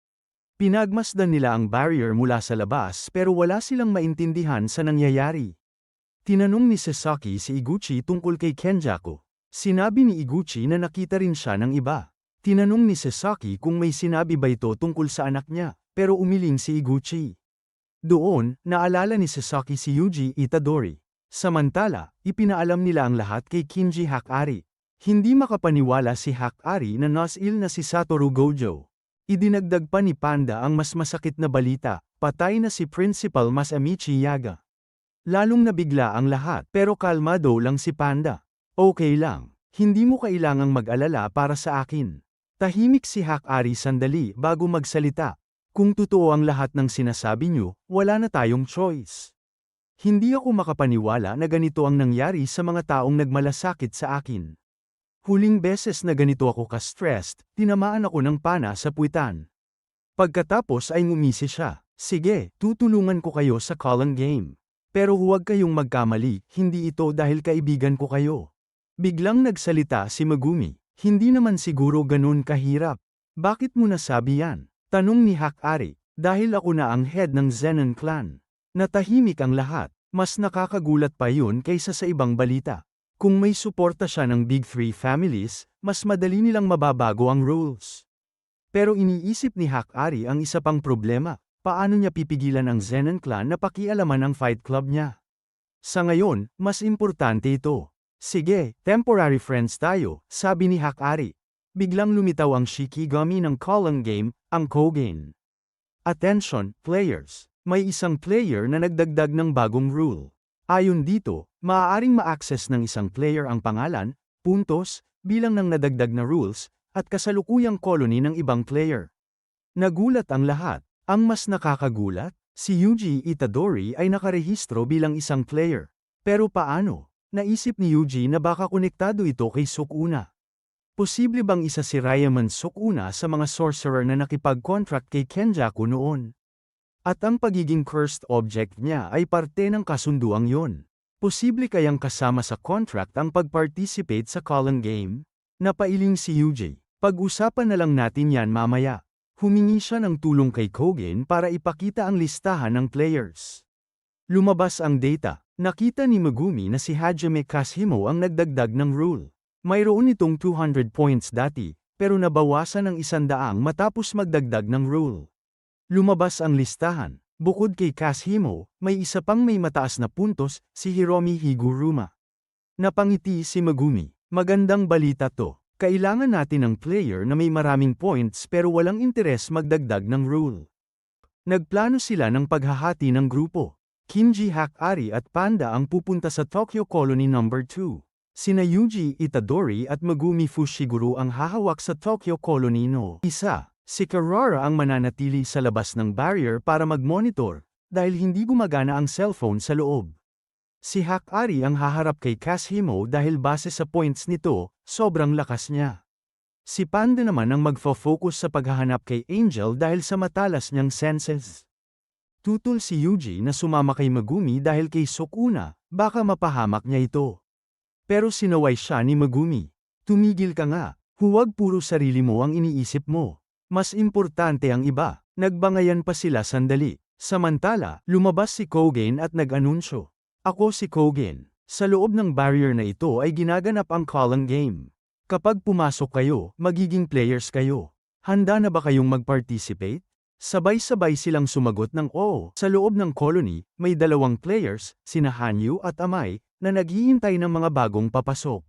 Pinagmasdan nila ang barrier mula sa labas pero wala silang maintindihan sa nangyayari. Tinanong ni Sasaki si Iguchi tungkol kay Kenjaku. Sinabi ni Iguchi na nakita rin siya ng iba. Tinanong ni Sasaki kung may sinabi ba ito tungkol sa anak niya, pero umiling si Iguchi. Doon, naalala ni Sasaki si Yuji Itadori. Samantala, ipinaalam nila ang lahat kay Kinji Hakari. Hindi makapaniwala si Hakari na nasil na si Satoru Gojo. Idinagdag pa ni Panda ang mas masakit na balita, patay na si Principal Masamichi Yaga. Lalong nabigla ang lahat pero kalmado lang si Panda. Okay lang, hindi mo kailangang mag-alala para sa akin. Tahimik si Hakari sandali bago magsalita. Kung totoo ang lahat ng sinasabi niyo, wala na tayong choice. Hindi ako makapaniwala na ganito ang nangyari sa mga taong nagmalasakit sa akin. Huling beses na ganito ako ka-stressed, tinamaan ako ng pana sa puwitan. Pagkatapos ay ngumisi siya. Sige, tutulungan ko kayo sa Colon Game. Pero huwag kayong magkamali, hindi ito dahil kaibigan ko kayo. Biglang nagsalita si Megumi. Hindi naman siguro ganun kahirap. Bakit mo nasabi yan? Tanong ni Hakari. Dahil ako na ang head ng Zenon clan. Natahimik ang lahat, mas nakakagulat pa yun kaysa sa ibang balita. Kung may suporta siya ng Big Three families, mas madali nilang mababago ang rules. Pero iniisip ni Hakari ang isa pang problema, paano niya pipigilan ang Zenon clan na pakialaman ang fight club niya? Sa ngayon, mas importante ito. Sige, temporary friends tayo, sabi ni Hakari. Biglang lumitaw ang Shikigami ng Colon Game, ang Kogen. Attention, players! May isang player na nagdagdag ng bagong rule. Ayon dito, maaaring ma-access ng isang player ang pangalan, puntos, bilang ng nadagdag na rules, at kasalukuyang colony ng ibang player. Nagulat ang lahat. Ang mas nakakagulat, si Yuji Itadori ay nakarehistro bilang isang player. Pero paano? Naisip ni Yuji na baka konektado ito kay Sukuna. Posible bang isa si Ryaman Sukuna sa mga sorcerer na nakipag-contract kay Kenjaku noon? At ang pagiging cursed object niya ay parte ng kasunduang yon. Posible kayang kasama sa contract ang pag-participate sa Colon Game? Napailing si Yuji. Pag-usapan na lang natin yan mamaya. Humingi siya ng tulong kay Kogen para ipakita ang listahan ng players. Lumabas ang data. Nakita ni Megumi na si Hajime Kashimo ang nagdagdag ng rule. Mayroon itong 200 points dati, pero nabawasan ng 100 matapos magdagdag ng rule. Lumabas ang listahan. Bukod kay Kashimo, may isa pang may mataas na puntos, si Hiromi Higuruma. Napangiti si Megumi. Magandang balita to. Kailangan natin ng player na may maraming points pero walang interes magdagdag ng rule. Nagplano sila ng paghahati ng grupo. Kinji Hakari at Panda ang pupunta sa Tokyo Colony No. 2. Sina Yuji Itadori at Megumi Fushiguro ang hahawak sa Tokyo Colony No. 1. Si Karara ang mananatili sa labas ng barrier para mag-monitor, dahil hindi gumagana ang cellphone sa loob. Si Hakari ang haharap kay Kashimo dahil base sa points nito, sobrang lakas niya. Si Panda naman ang magfo-focus sa paghahanap kay Angel dahil sa matalas niyang senses. Tutol si Yuji na sumama kay Megumi dahil kay Sukuna, baka mapahamak niya ito. Pero sinaway siya ni Megumi. Tumigil ka nga, huwag puro sarili mo ang iniisip mo. Mas importante ang iba. Nagbangayan pa sila sandali. Samantala, lumabas si Kogen at nag-anunsyo. Ako si Kogen. Sa loob ng barrier na ito ay ginaganap ang Calling Game. Kapag pumasok kayo, magiging players kayo. Handa na ba kayong mag-participate? Sabay-sabay silang sumagot ng oo. Sa loob ng colony, may dalawang players, sina Hanyu at Amai, na naghihintay ng mga bagong papasok.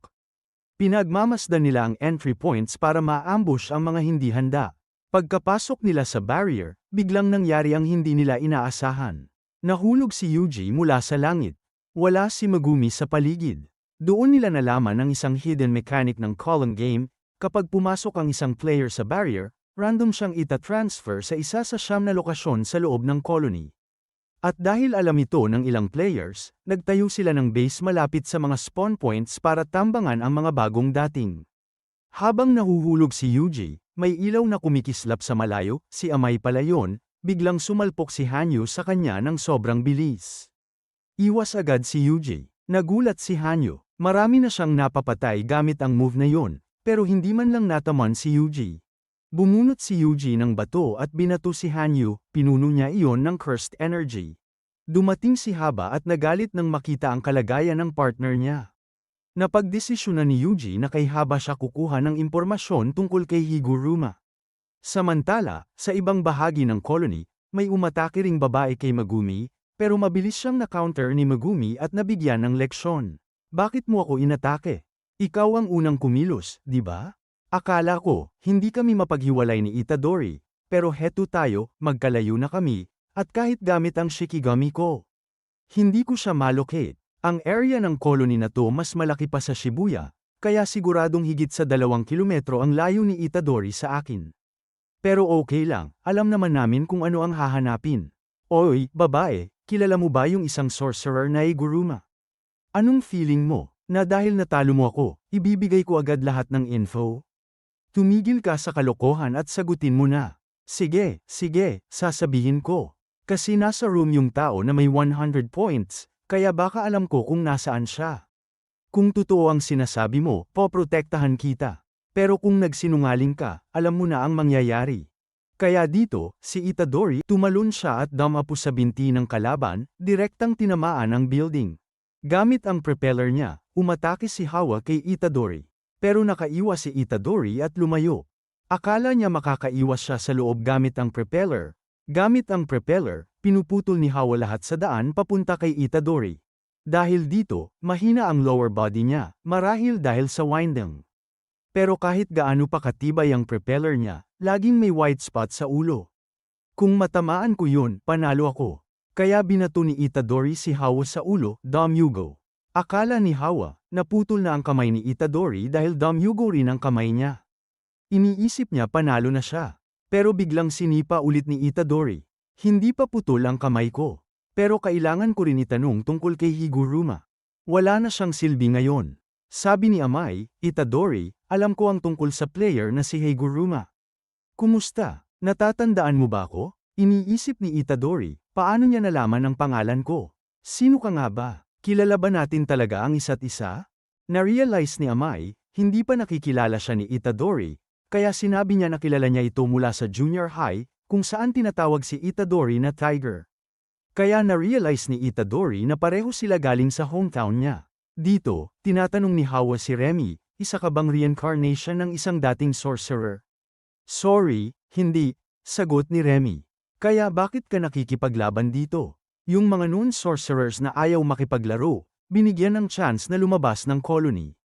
Pinagmamasdan nila ang entry points para ma-ambush ang mga hindi handa. Pagkapasok nila sa barrier, biglang nangyari ang hindi nila inaasahan. Nahulog si Yuji mula sa langit. Wala si Megumi sa paligid. Doon nila nalaman ang isang hidden mechanic ng Calling Game, kapag pumasok ang isang player sa barrier, random siyang ita-transfer sa isa sa 9 na lokasyon sa loob ng colony. At dahil alam ito ng ilang players, nagtayo sila ng base malapit sa mga spawn points para tambangan ang mga bagong dating. Habang nahuhulog si Yuji, may ilaw na kumikislap sa malayo, si Amai pala yun, biglang sumalpok si Hanyu sa kanya ng sobrang bilis. Iwas agad si Yuji. Nagulat si Hanyu. Marami na siyang napapatay gamit ang move na yun, pero hindi man lang nataman si Yuji. Bumunot si Yuji ng bato at binato si Hanyu, pinuno niya iyon ng cursed energy. Dumating si Haba at nagalit nang makita ang kalagayan ng partner niya. Napagdesisyonan ni Yuji na kay Haba siya kukuha ng impormasyon tungkol kay Higuruma. Samantala, sa ibang bahagi ng colony, may umatake ring babae kay Megumi, pero mabilis siyang na-counter ni Megumi at nabigyan ng leksyon. Bakit mo ako inatake? Ikaw ang unang kumilos, di ba? Akala ko, hindi kami mapaghiwalay ni Itadori, pero heto tayo, magkalayo na kami, at kahit gamit ang Shikigami ko. Hindi ko siya malocate. Ang area ng colony na to mas malaki pa sa Shibuya, kaya siguradong higit sa 2 kilometro ang layo ni Itadori sa akin. Pero okay lang, alam naman namin kung ano ang hahanapin. Oy, babae, kilala mo ba yung isang sorcerer na Higuruma? Anong feeling mo, na dahil natalo mo ako, ibibigay ko agad lahat ng info? Tumigil ka sa kalokohan at sagutin mo na. Sige, sasabihin ko. Kasi nasa room yung tao na may 100 points, kaya baka alam ko kung nasaan siya. Kung totoo ang sinasabi mo, poprotektahan kita. Pero kung nagsinungaling ka, alam mo na ang mangyayari. Kaya dito, si Itadori, tumalon siya at dumapo sa binti ng kalaban, direktang tinamaan ang building. Gamit ang propeller niya, umatake si Hawa kay Itadori. Pero nakaiwas si Itadori at lumayo. Akala niya makakaiwas siya sa loob gamit ang propeller. Gamit ang propeller, pinuputol ni Hawa lahat sa daan papunta kay Itadori. Dahil dito, mahina ang lower body niya, marahil dahil sa winding. Pero kahit gaano pa katibay ang propeller niya, laging may white spot sa ulo. Kung matamaan ko yun, panalo ako. Kaya binato ni Itadori si Hawa sa ulo, Damyugo. Akala ni Hawa, naputol na ang kamay ni Itadori dahil Damyugo rin ang kamay niya. Iniisip niya panalo na siya. Pero biglang sinipa ulit ni Itadori. Hindi pa putol ang kamay ko. Pero kailangan ko rin itanong tungkol kay Higuruma. Wala na siyang silbi ngayon. Sabi ni Amai, Itadori, alam ko ang tungkol sa player na si Higuruma. Kumusta? Natatandaan mo ba ako? Iniisip ni Itadori, paano niya nalaman ang pangalan ko? Sino ka nga ba? Kilala ba natin talaga ang isa't isa? Na-realize ni Amai, hindi pa nakikilala siya ni Itadori, kaya sinabi niya na kilala niya ito mula sa junior high, kung saan tinatawag si Itadori na Tiger. Kaya na-realize ni Itadori na pareho sila galing sa hometown niya. Dito, tinatanong ni Hawa si Remy, isa ka bang reincarnation ng isang dating sorcerer? Sorry, hindi, sagot ni Remy. Kaya bakit ka nakikipaglaban dito? Yung mga noon sorcerers na ayaw makipaglaro, binigyan ng chance na lumabas ng colony.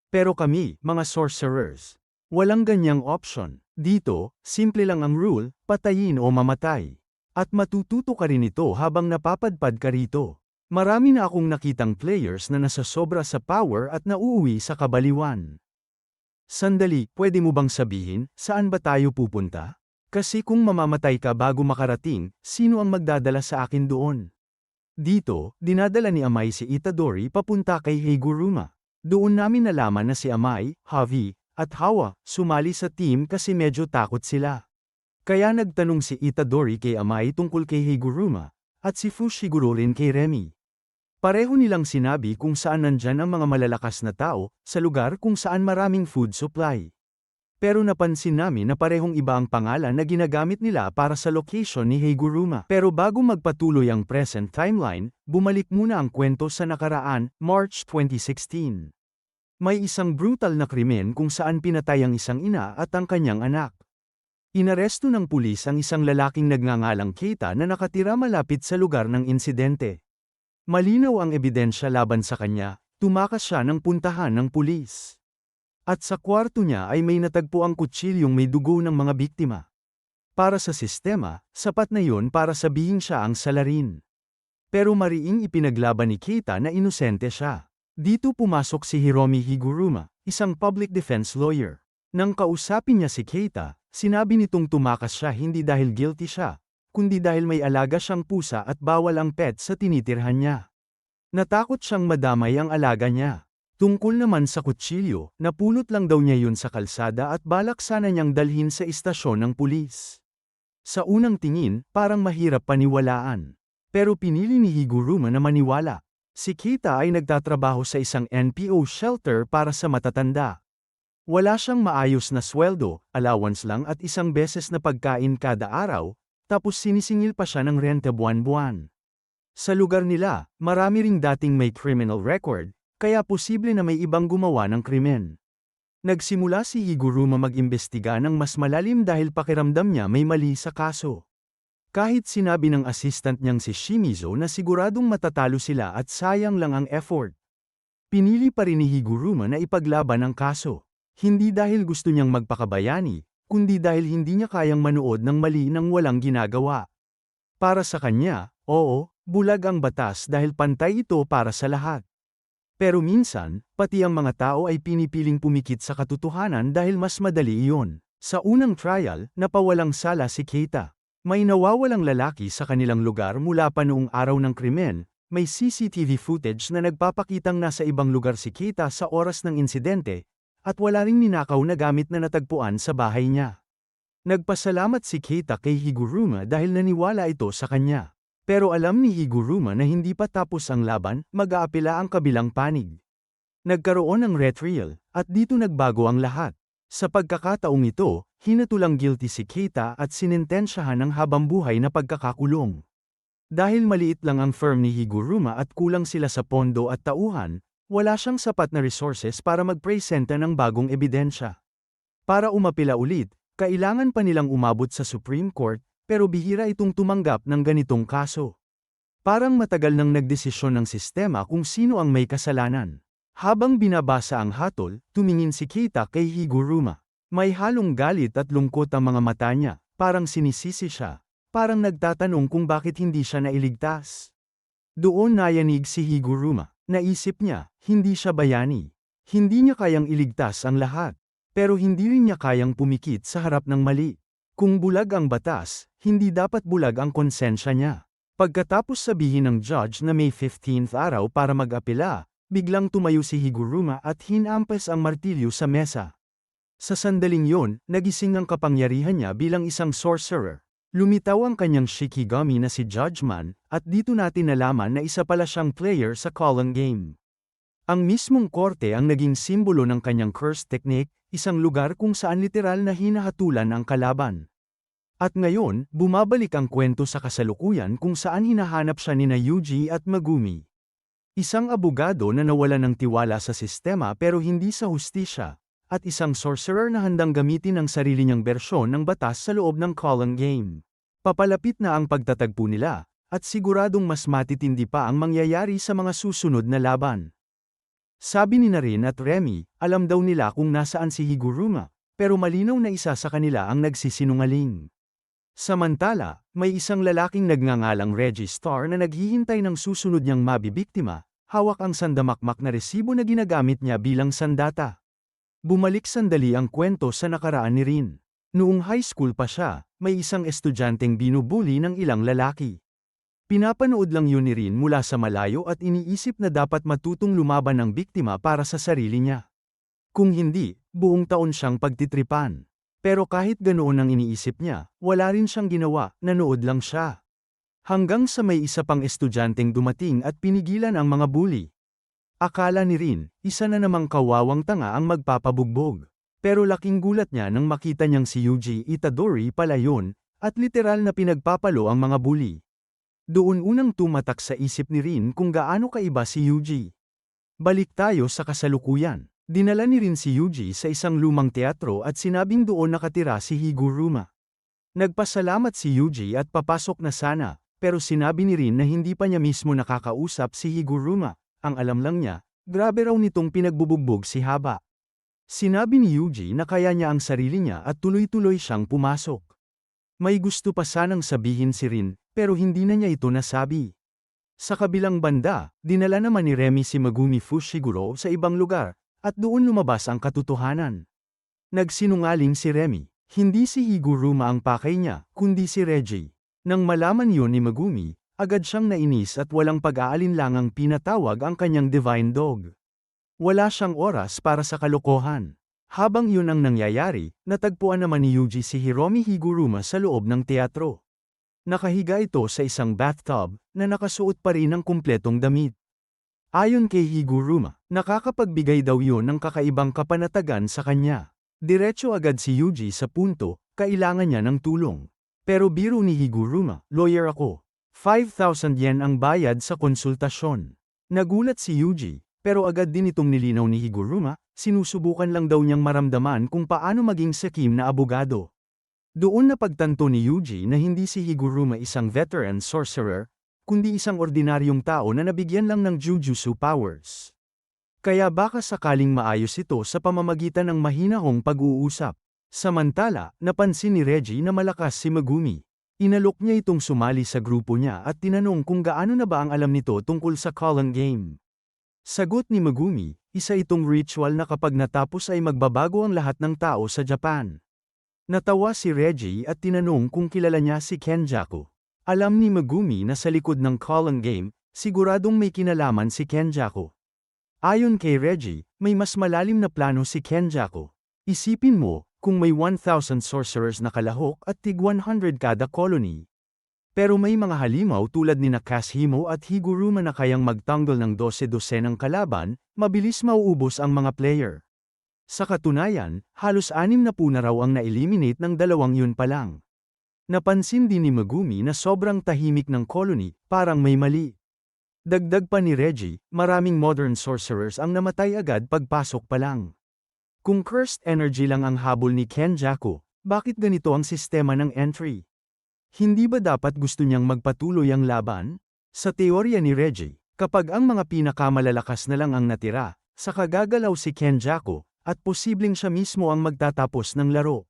Pero kami, mga sorcerers, walang ganyang option. Dito, simple lang ang rule, patayin o mamatay. At matututo ka rin ito habang napapadpad ka rito. Marami na akong nakitang players na nasasobra sa power at nauuwi sa kabaliwan. Sandali, pwede mo bang sabihin, saan ba tayo pupunta? Kasi kung mamamatay ka bago makarating, sino ang magdadala sa akin doon? Dito, dinadala ni Amay si Itadori papunta kay Higuruma. Doon namin nalaman na si Amay, Javi, at Hawa, sumali sa team kasi medyo takot sila. Kaya nagtanong si Itadori kay Amay tungkol kay Higuruma, at si Fushiguro rin kay Remy. Pareho nilang sinabi kung saan nandyan ang mga malalakas na tao, sa lugar kung saan maraming food supply. Pero napansin namin na parehong iba ang pangalan na ginagamit nila para sa location ni Higuruma. Pero bago magpatuloy ang present timeline, bumalik muna ang kwento sa nakaraan, March 2016. May isang brutal na krimen kung saan pinatay ang isang ina at ang kanyang anak. Inaresto ng pulis ang isang lalaking nagngangalang Keita na nakatira malapit sa lugar ng insidente. Malinaw ang ebidensya laban sa kanya, tumakas siya ng puntahan ng pulis. At sa kwarto niya ay may natagpo ang kutsilyong may dugo ng mga biktima. Para sa sistema, sapat na yon para sabihin siya ang salarin. Pero mariing ipinaglaban ni Keita na inosente siya. Dito pumasok si Hiromi Higuruma, isang public defense lawyer. Nang kausapin niya si Keita, sinabi nitong tumakas siya hindi dahil guilty siya, kundi dahil may alaga siyang pusa at bawal ang pet sa tinitirhan niya. Natakot siyang madamay ang alaga niya. Tungkol naman sa kutsilyo, napulot lang daw niya yun sa kalsada at balak sana niyang dalhin sa istasyon ng pulis. Sa unang tingin, parang mahirap paniwalaan. Pero pinili ni Higuruma na maniwala. Si Keita ay nagtatrabaho sa isang NPO shelter para sa matatanda. Wala siyang maayos na sweldo, allowance lang at isang beses na pagkain kada araw, tapos sinisingil pa siya ng renta buwan-buwan. Sa lugar nila, marami ring dating may criminal record, kaya posible na may ibang gumawa ng krimen. Nagsimula si Higuruma mag-imbestiga ng mas malalim dahil pakiramdam niya may mali sa kaso. Kahit sinabi ng assistant niyang si Shimizu na siguradong matatalo sila at sayang lang ang effort. Pinili pa rin ni Higuruma na ipaglaban ang kaso. Hindi dahil gusto niyang magpakabayani, kundi dahil hindi niya kayang manood ng mali nang walang ginagawa. Para sa kanya, oo, bulag ang batas dahil pantay ito para sa lahat. Pero minsan, pati ang mga tao ay pinipiling pumikit sa katotohanan dahil mas madali iyon. Sa unang trial, napawalang sala si Keita. May nawawalang lalaki sa kanilang lugar mula pa noong araw ng krimen, may CCTV footage na nagpapakitang nasa ibang lugar si Keita sa oras ng insidente, at wala ring ninakaw na gamit na natagpuan sa bahay niya. Nagpasalamat si Keita kay Higuruma dahil naniwala ito sa kanya. Pero alam ni Higuruma na hindi pa tapos ang laban, mag-aapela ang kabilang panig. Nagkaroon ng retrial, at dito nagbago ang lahat. Sa pagkakataong ito, hinatulang guilty si Keita at sinintensyahan ng habambuhay na pagkakakulong. Dahil maliit lang ang firm ni Higuruma at kulang sila sa pondo at tauhan, wala siyang sapat na resources para magpresenta ng bagong ebidensya. Para umapela ulit, kailangan pa nilang umabot sa Supreme Court, pero bihira itong tumanggap ng ganitong kaso. Parang matagal nang nagdesisyon ng sistema kung sino ang may kasalanan. Habang binabasa ang hatol, tumingin si Keita kay Higuruma. May halong galit at lungkot ang mga mata niya, parang sinisisi siya. Parang nagtatanong kung bakit hindi siya nailigtas. Doon nayanig si Higuruma. Naisip niya, hindi siya bayani. Hindi niya kayang iligtas ang lahat. Pero hindi rin niya kayang pumikit sa harap ng mali. Kung bulag ang batas, hindi dapat bulag ang konsensya niya. Pagkatapos sabihin ng judge na may 15th araw para mag-apela, biglang tumayo si Higuruma at hinampas ang martilyo sa mesa. Sa sandaling yon, nagising ang kapangyarihan niya bilang isang sorcerer. Lumitaw ang kanyang shikigami na si Judgman, at dito natin nalaman na isa pala siyang player sa Colon Game. Ang mismong korte ang naging simbolo ng kanyang curse technique, isang lugar kung saan literal na hinahatulan ang kalaban. At ngayon, bumabalik ang kwento sa kasalukuyan kung saan hinahanap siya nina Yuji at Megumi. Isang abogado na nawalan ng tiwala sa sistema pero hindi sa hustisya, at isang sorcerer na handang gamitin ang sarili niyang bersyon ng batas sa loob ng Colon Game. Papalapit na ang pagtatagpo nila, at siguradong mas matitindi pa ang mangyayari sa mga susunod na laban. Sabi ni Narin at Remy, alam daw nila kung nasaan si Higuruma, pero malinaw na isa sa kanila ang nagsisinungaling. Samantala, may isang lalaking nagngangalang Reggie Star na naghihintay ng susunod niyang mabibiktima, hawak ang sandamakmak na resibo na ginagamit niya bilang sandata. Bumalik sandali ang kwento sa nakaraan ni Rin. Noong high school pa siya, may isang estudyanteng binubuli ng ilang lalaki. Pinapanood lang yun ni Rin mula sa malayo at iniisip na dapat matutong lumaban ang biktima para sa sarili niya. Kung hindi, buong taon siyang pagtitripan. Pero kahit ganoon ang iniisip niya, wala rin siyang ginawa, nanood lang siya. Hanggang sa may isa pang estudyanteng dumating at pinigilan ang mga bully. Akala ni Rin, isa na namang kawawang tanga ang magpapabugbog. Pero laking gulat niya nang makita niyang si Yuji Itadori pala yun, at literal na pinagpapalo ang mga bully. Doon unang tumatak sa isip ni Rin kung gaano kaiba si Yuji. Balik tayo sa kasalukuyan. Dinala ni Rin si Yuji sa isang lumang teatro at sinabing doon nakatira si Higuruma. Nagpasalamat si Yuji at papasok na sana, pero sinabi ni Rin na hindi pa niya mismo nakakausap si Higuruma. Ang alam lang niya, grabe raw nitong pinagbubugbog si Haba. Sinabi ni Yuji na kaya niya ang sarili niya at tuloy-tuloy siyang pumasok. May gusto pa sanang sabihin si Rin, pero hindi na niya ito nasabi. Sa kabilang banda, dinala naman ni Remy si Megumi Fushiguro sa ibang lugar, at doon lumabas ang katotohanan. Nagsinungaling si Remy, hindi si Higuruma ang pakay niya, kundi si Reggie. Nang malaman yon ni Megumi, agad siyang nainis at walang pag-aalinlangang pinatawag ang kanyang divine dog. Wala siyang oras para sa kalokohan. Habang yun ang nangyayari, natagpuan naman ni Yuji si Hiromi Higuruma sa loob ng teatro. Nakahiga ito sa isang bathtub, na nakasuot pa rin ng kumpletong damit. Ayon kay Higuruma, nakakapagbigay daw yun ng kakaibang kapanatagan sa kanya. Diretso agad si Yuji sa punto, kailangan niya ng tulong. Pero biro ni Higuruma, lawyer ako. 5,000 yen ang bayad sa konsultasyon. Nagulat si Yuji. Pero agad din itong nilinaw ni Higuruma, sinusubukan lang daw niyang maramdaman kung paano maging sakim na abogado. Doon napagtanto ni Yuji na hindi si Higuruma isang veteran sorcerer, kundi isang ordinaryong tao na nabigyan lang ng jujutsu powers. Kaya baka sakaling maayos ito sa pamamagitan ng mahinahong pag-uusap. Samantala, napansin ni Reggie na malakas si Megumi. Inalok niya itong sumali sa grupo niya at tinanong kung gaano na ba ang alam nito tungkol sa Colon Game. Sagot ni Megumi, isa itong ritual na kapag natapos ay magbabago ang lahat ng tao sa Japan. Natawa si Reggie at tinanong kung kilala niya si Kenjaku. Alam ni Megumi na sa likod ng Colon Game, siguradong may kinalaman si Kenjaku. Ayon kay Reggie, may mas malalim na plano si Kenjaku. Isipin mo, kung may 1,000 sorcerers na kalahok at tig 100 kada colony. Pero may mga halimaw tulad ni Nakashimo at Higuruma na kayang magtanggol ng 12-12 ng kalaban, mabilis mauubos ang mga player. Sa katunayan, halos 6 na po na raw ang na-eliminate ng dalawang yun pa lang. Napansin din ni Megumi na sobrang tahimik ng colony, parang may mali. Dagdag pa ni Reggie, maraming modern sorcerers ang namatay agad pagpasok pa lang. Kung cursed energy lang ang habol ni Kenjaku, bakit ganito ang sistema ng entry? Hindi ba dapat gusto niyang magpatuloy ang laban? Sa teorya ni Reggie, kapag ang mga pinakamalalakas na lang ang natira, saka gagalaw si Kenjaku, at posibleng siya mismo ang magtatapos ng laro.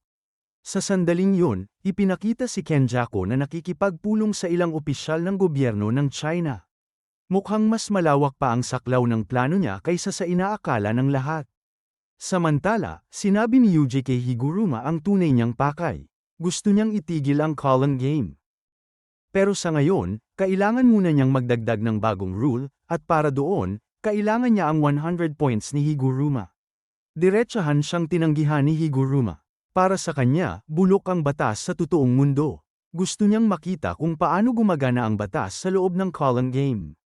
Sa sandaling yun, ipinakita si Kenjaku na nakikipagpulong sa ilang opisyal ng gobyerno ng China. Mukhang mas malawak pa ang saklaw ng plano niya kaysa sa inaakala ng lahat. Samantala, sinabi ni Yuji kay Higuruma ang tunay niyang pakay. Gusto niyang itigil ang Colon Game. Pero sa ngayon, kailangan muna niyang magdagdag ng bagong rule, at para doon, kailangan niya ang 100 points ni Higuruma. Diretsahan siyang tinanggihan ni Higuruma. Para sa kanya, bulok ang batas sa totoong mundo. Gusto niyang makita kung paano gumagana ang batas sa loob ng Colon Game.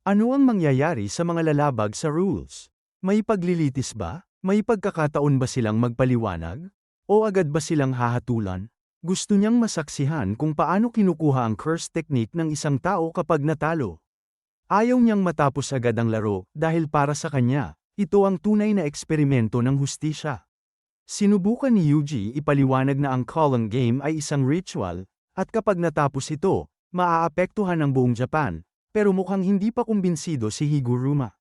Ano ang mangyayari sa mga lalabag sa rules? May paglilitis ba? May pagkakataon ba silang magpaliwanag? O agad ba silang hahatulan? Gusto niyang masaksihan kung paano kinukuha ang curse technique ng isang tao kapag natalo. Ayaw niyang matapos agad ang laro dahil para sa kanya, ito ang tunay na eksperimento ng hustisya. Sinubukan ni Yuji ipaliwanag na ang Colon Game ay isang ritual, at kapag natapos ito, maaapektuhan ang buong Japan, pero mukhang hindi pa kumbinsido si Higuruma.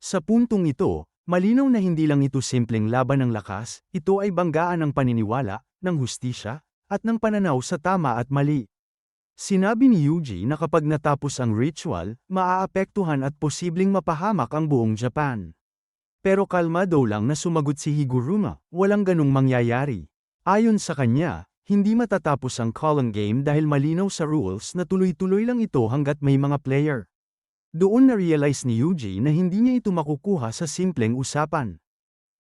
Sa puntong ito, malinaw na hindi lang ito simpleng laban ng lakas, ito ay banggaan ng paniniwala, ng hustisya, at ng pananaw sa tama at mali. Sinabi ni Yuji na kapag natapos ang ritual, maaapektuhan at posibleng mapahamak ang buong Japan. Pero kalmado lang na sumagot si Higuruma, walang ganung mangyayari. Ayon sa kanya, hindi matatapos ang Column game dahil malinaw sa rules na tuloy-tuloy lang ito hanggat may mga player. Doon na-realize ni Yuji na hindi niya ito makukuha sa simpleng usapan.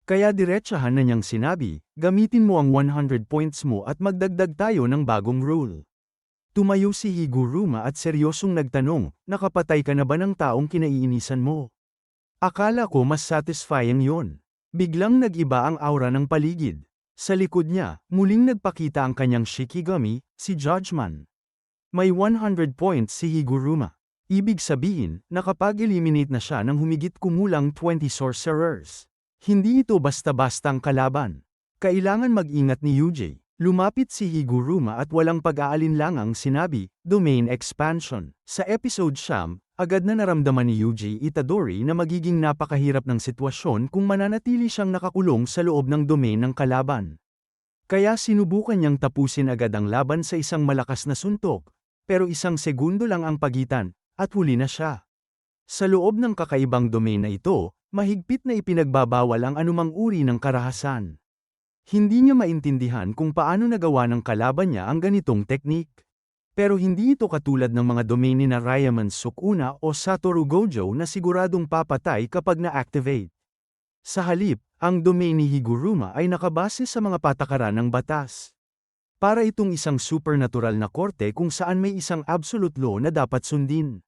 Kaya diretsahan na niyang sinabi, gamitin mo ang 100 points mo at magdagdag tayo ng bagong rule. Tumayo si Higuruma at seryosong nagtanong, nakapatay ka na ba ng taong kinaiinisan mo? Akala ko mas satisfying yon. Biglang nag-iba ang aura ng paligid. Sa likod niya, muling nagpakita ang kanyang Shikigami, si Judgment. May 100 points si Higuruma. Ibig sabihin, nakapag-eliminate na siya ng humigit kumulang 20 sorcerers. Hindi ito basta-bastang kalaban. Kailangan mag-ingat ni Yuji. Lumapit si Higuruma at walang pag-aalinlangang sinabi, Domain Expansion. Sa episode siyam, agad na naramdaman ni Yuji Itadori na magiging napakahirap ng sitwasyon kung mananatili siyang nakakulong sa loob ng domain ng kalaban. Kaya sinubukan niyang tapusin agad ang laban sa isang malakas na suntok, pero isang segundo lang ang pagitan, at huli na siya. Sa loob ng kakaibang domain na ito, mahigpit na ipinagbabawal ang anumang uri ng karahasan. Hindi niya maintindihan kung paano nagawa ng kalaban niya ang ganitong teknik. Pero hindi ito katulad ng mga domain ni Ryaman Sukuna o Satoru Gojo na siguradong papatay kapag na-activate. Sa halip, ang domain ni Higuruma ay nakabase sa mga patakaran ng batas. Para itong isang supernatural na korte kung saan may isang absolute law na dapat sundin.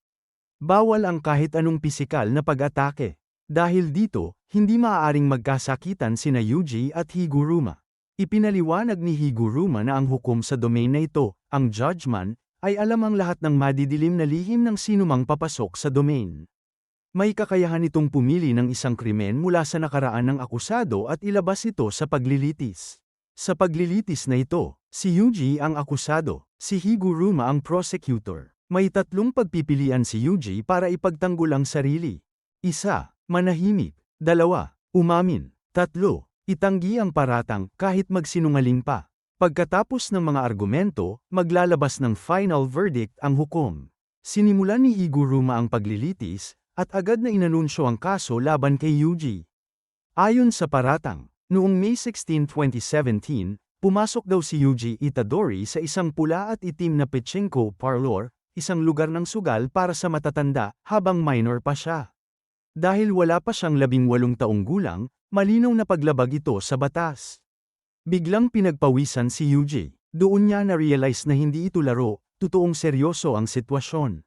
Bawal ang kahit anong pisikal na pag-atake. Dahil dito, hindi maaaring magkasakitan sina Yuji at Higuruma. Ipinaliwanag ni Higuruma na ang hukom sa domain na ito, ang Judgment, ay alam ang lahat ng madidilim na lihim ng sinumang papasok sa domain. May kakayahan itong pumili ng isang krimen mula sa nakaraan ng akusado at ilabas ito sa paglilitis. Sa paglilitis na ito, si Yuji ang akusado, si Higuruma ang prosecutor. May tatlong pagpipilian si Yuji para ipagtanggol ang sarili. 1. Manahimik. 2. Umamin. 3. Itanggi ang paratang kahit magsinungaling pa. Pagkatapos ng mga argumento, maglalabas ng final verdict ang hukom. Sinimulan ni Higuruma ang paglilitis, at agad na inanunsyo ang kaso laban kay Yuji. Ayon sa paratang, noong May 16, 2017, pumasok daw si Yuji Itadori sa isang pula at itim na pachinko parlor, isang lugar ng sugal para sa matatanda, habang minor pa siya. Dahil wala pa siyang 18 taong gulang, malinaw na paglabag ito sa batas. Biglang pinagpawisan si Yuji. Doon niya na-realize na hindi ito laro, totoong seryoso ang sitwasyon.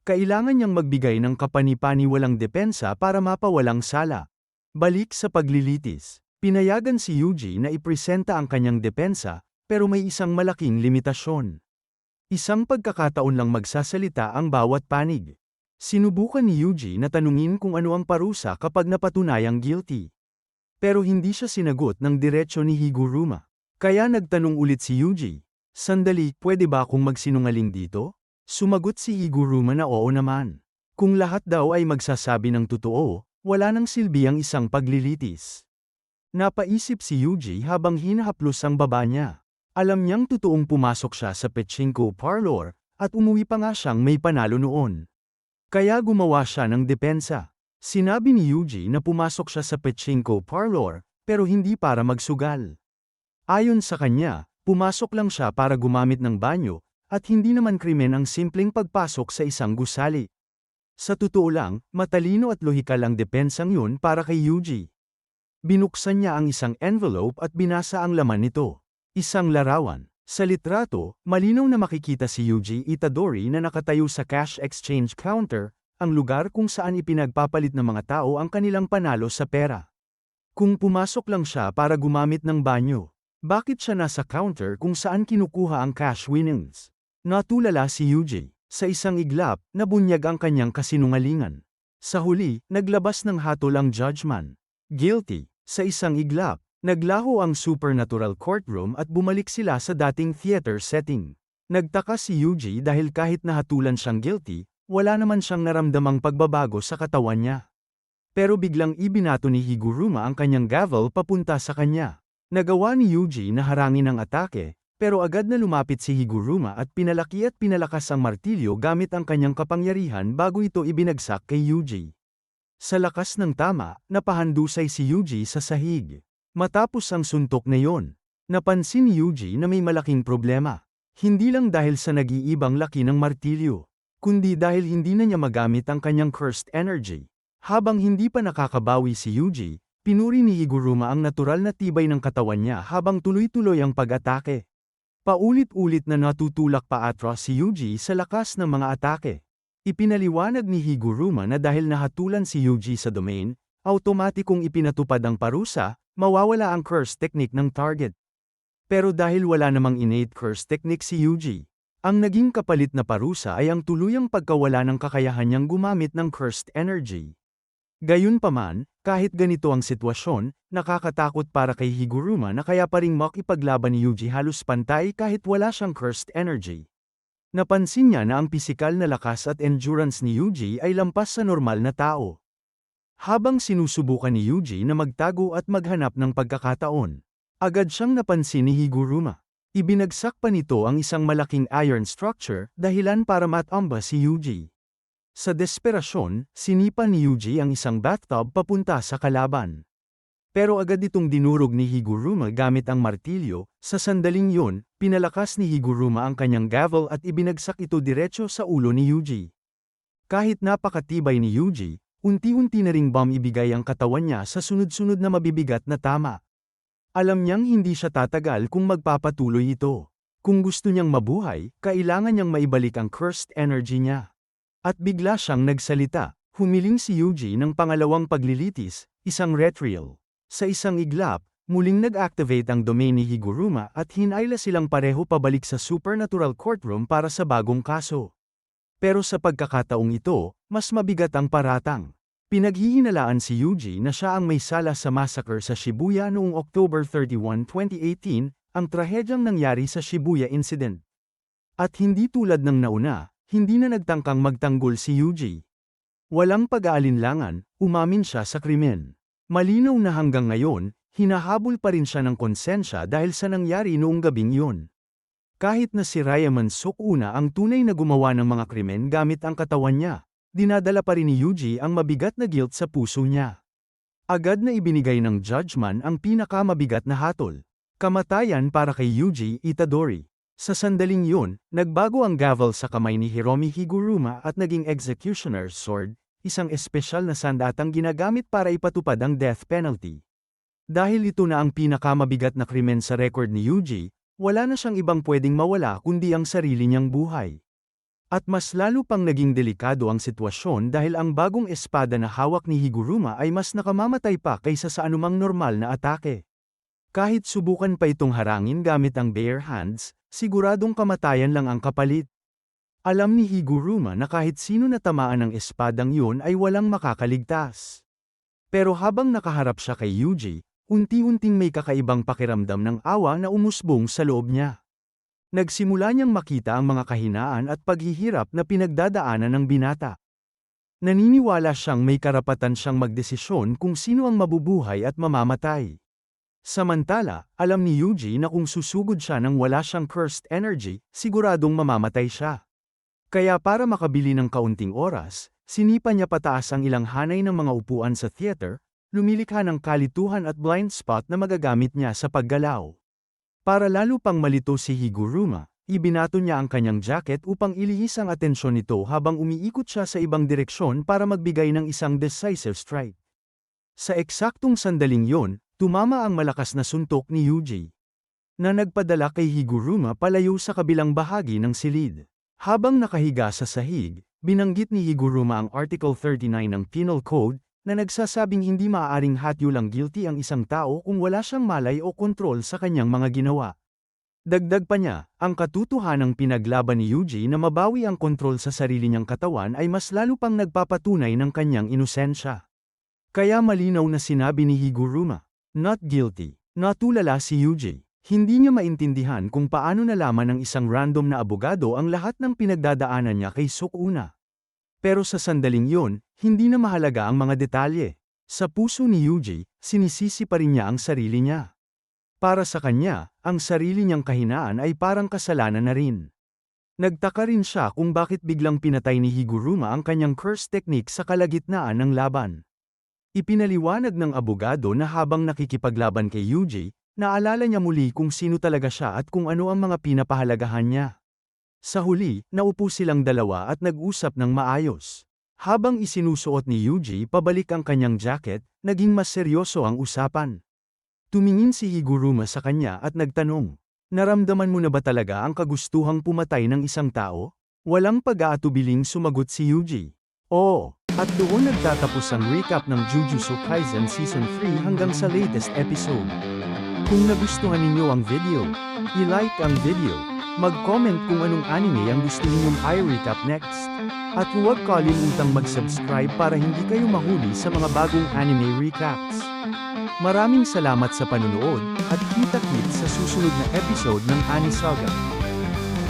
Kailangan niyang magbigay ng kapani-paniwalang depensa para mapawalang sala. Balik sa paglilitis. Pinayagan si Yuji na ipresenta ang kanyang depensa, pero may isang malaking limitasyon. Isang pagkakataon lang magsasalita ang bawat panig. Sinubukan ni Yuji na tanungin kung ano ang parusa kapag napatunayang guilty. Pero hindi siya sinagot ng diretsyo ni Higuruma. Kaya nagtanong ulit si Yuji, sandali, pwede ba akong magsinungaling dito? Sumagot si Higuruma na oo naman. Kung lahat daw ay magsasabi ng totoo, wala nang silbi ang isang paglilitis. Napaisip si Yuji habang hinahaplos ang baba niya. Alam niyang totoong pumasok siya sa pachinko parlor, at umuwi pa nga siyang may panalo noon. Kaya gumawa siya ng depensa. Sinabi ni Yuji na pumasok siya sa pachinko parlor, pero hindi para magsugal. Ayon sa kanya, pumasok lang siya para gumamit ng banyo, at hindi naman krimen ang simpleng pagpasok sa isang gusali. Sa totoo lang, matalino at lohikal ang depensang yun para kay Yuji. Binuksan niya ang isang envelope at binasa ang laman nito. Isang larawan. Sa litrato, malinaw na makikita si Yuji Itadori na nakatayo sa cash exchange counter, ang lugar kung saan ipinagpapalit ng mga tao ang kanilang panalo sa pera. Kung pumasok lang siya para gumamit ng banyo, bakit siya nasa counter kung saan kinukuha ang cash winnings? Natulala si Yuji. Sa isang iglap, nabunyag ang kanyang kasinungalingan. Sa huli, naglabas ng hatol ang Judgment. Guilty. Sa isang iglap, naglaho ang supernatural courtroom at bumalik sila sa dating theater setting. Nagtaka si Yuji dahil kahit nahatulan siyang guilty, wala naman siyang naramdamang pagbabago sa katawan niya. Pero biglang ibinato ni Higuruma ang kanyang gavel papunta sa kanya. Nagawa ni Yuji na harangin ang atake, pero agad na lumapit si Higuruma at pinalaki at pinalakas ang martilyo gamit ang kanyang kapangyarihan bago ito ibinagsak kay Yuji. Sa lakas ng tama, napahandusay si Yuji sa sahig. Matapos ang suntok na yon, Napansin ni Yuji na may malaking problema. Hindi lang dahil sa nag-iibang laki ng martilyo, kundi dahil hindi na niya magamit ang kanyang cursed energy. Habang hindi pa nakakabawi si Yuji, pinuri ni Higuruma ang natural na tibay ng katawan niya habang tuloy-tuloy ang pag-atake. Paulit-ulit na natutulak pa atras si Yuji sa lakas ng mga atake. Ipinaliwanag ni Higuruma na dahil nahatulan si Yuji sa domain, automatikong ipinatupad ang parusa, mawawala ang curse technique ng target. Pero dahil wala namang innate curse technique si Yuji, ang naging kapalit na parusa ay ang tuluyang pagkawala ng kakayahan niyang gumamit ng cursed energy. Gayunpaman, kahit ganito ang sitwasyon, nakakatakot para kay Higuruma na kaya pa ring makipaglaban ni Yuji halos pantay kahit wala siyang cursed energy. Napansin niya na ang pisikal na lakas at endurance ni Yuji ay lampas sa normal na tao. Habang sinusubukan ni Yuji na magtago at maghanap ng pagkakataon, agad siyang napansin ni Higuruma. Ibinagsak pa nito ang isang malaking iron structure, dahilan para matamba si Yuji. Sa desperasyon, sinipa ni Yuji ang isang bathtub papunta sa kalaban. Pero agad itong dinurog ni Higuruma gamit ang martilyo. Sa sandaling yun, pinalakas ni Higuruma ang kanyang gavel at ibinagsak ito diretso sa ulo ni Yuji. Kahit napakatibay ni Yuji, unti-unti na ring bomb ibigay ang katawan niya sa sunod-sunod na mabibigat na tama. Alam niyang hindi siya tatagal kung magpapatuloy ito. Kung gusto niyang mabuhay, kailangan niyang maibalik ang cursed energy niya. At bigla siyang nagsalita. Humiling si Yuji ng pangalawang paglilitis, isang retrial. Sa isang iglap, muling nag-activate ang domain ni Higuruma at hinayla silang pareho pabalik sa supernatural courtroom para sa bagong kaso. Pero sa pagkakataong ito, mas mabigat ang paratang. Pinaghihinalaan si Yuji na siya ang may sala sa massacre sa Shibuya noong October 31, 2018, ang trahedyang nangyari sa Shibuya incident. At hindi tulad ng nauna, hindi na nagtangkang magtanggol si Yuji. Walang pag-aalinlangan, umamin siya sa krimen. Malinaw na hanggang ngayon, hinahabol pa rin siya ng konsensya dahil sa nangyari noong gabing yun. Kahit na si Ryaman Sukuna ang tunay na gumawa ng mga krimen gamit ang katawan niya, dinadala pa rin ni Yuji ang mabigat na guilt sa puso niya. Agad na ibinigay ng judgment ang pinakamabigat na hatol. Kamatayan para kay Yuji Itadori. Sa sandaling yun, nagbago ang gavel sa kamay ni Hiromi Higuruma at naging executioner's sword, isang espesyal na sandatang ginagamit para ipatupad ang death penalty. Dahil ito na ang pinakamabigat na krimen sa record ni Yuji, wala na siyang ibang pwedeng mawala kundi ang sarili niyang buhay. At mas lalo pang naging delikado ang sitwasyon dahil ang bagong espada na hawak ni Higuruma ay mas nakamamatay pa kaysa sa anumang normal na atake. Kahit subukan pa itong harangin gamit ang bare hands, siguradong kamatayan lang ang kapalit. Alam ni Higuruma na kahit sino na tamaan ng espadang yun ay walang makakaligtas. Pero habang nakaharap siya kay Yuji, unti-unting may kakaibang pakiramdam ng awa na umusbong sa loob niya. Nagsimula niyang makita ang mga kahinaan at paghihirap na pinagdadaanan ng binata. Naniniwala siyang may karapatan siyang magdesisyon kung sino ang mabubuhay at mamamatay. Samantala, alam ni Yuji na kung susugod siya nang wala siyang cursed energy, siguradong mamamatay siya. Kaya para makabili ng kaunting oras, sinipa niya pataas ang ilang hanay ng mga upuan sa theater, lumilikha ng kalituhan at blind spot na magagamit niya sa paggalaw. Para lalo pang malito si Higuruma, ibinato niya ang kanyang jacket upang ilihis ang atensyon nito habang umiikot siya sa ibang direksyon para magbigay ng isang decisive strike. Sa eksaktong sandaling yon, tumama ang malakas na suntok ni Yuji, na nagpadala kay Higuruma palayo sa kabilang bahagi ng silid. Habang nakahiga sa sahig, binanggit ni Higuruma ang Article 39 ng Penal Code, na nagsasabing hindi maaaring hatyulang guilty ang isang tao kung wala siyang malay o kontrol sa kanyang mga ginawa. Dagdag pa niya, ang katotohanang pinaglaban ni Yuji na mabawi ang kontrol sa sarili niyang katawan ay mas lalo pang nagpapatunay ng kanyang inosensya. Kaya malinaw na sinabi ni Higuruma, not guilty. Natulala si Yuji. Hindi niya maintindihan kung paano nalaman ng isang random na abogado ang lahat ng pinagdadaanan niya kay Sukuna. Pero sa sandaling yun, hindi na mahalaga ang mga detalye. Sa puso ni Yuji, sinisisi pa rin niya ang sarili niya. Para sa kanya, ang sarili niyang kahinaan ay parang kasalanan na rin. Nagtaka rin siya kung bakit biglang pinatay ni Higuruma ang kanyang curse technique sa kalagitnaan ng laban. Ipinaliwanag ng abogado na habang nakikipaglaban kay Yuji, Naalala niya muli kung sino talaga siya at kung ano ang mga pinapahalagahan niya. Sa huli, naupo silang dalawa at nag-usap ng maayos. Habang isinusuot ni Yuji pabalik ang kanyang jacket, naging mas seryoso ang usapan. Tumingin si Higuruma sa kanya at nagtanong, "Naramdaman mo na ba talaga ang kagustuhang pumatay ng isang tao?" Walang pag-aatubiling sumagot si Yuji. Oo. At doon nagtatapos ang recap ng Jujutsu Kaisen Season 3 hanggang sa latest episode. Kung nagustuhan ninyo ang video, i-like ang video, mag-comment kung anong anime ang gusto ninyong i-recap next. At huwag kalimutang mag-subscribe para hindi kayo mahuli sa mga bagong anime recaps. Maraming salamat sa panunood, at kita-kits sa susunod na episode ng Ani Saga.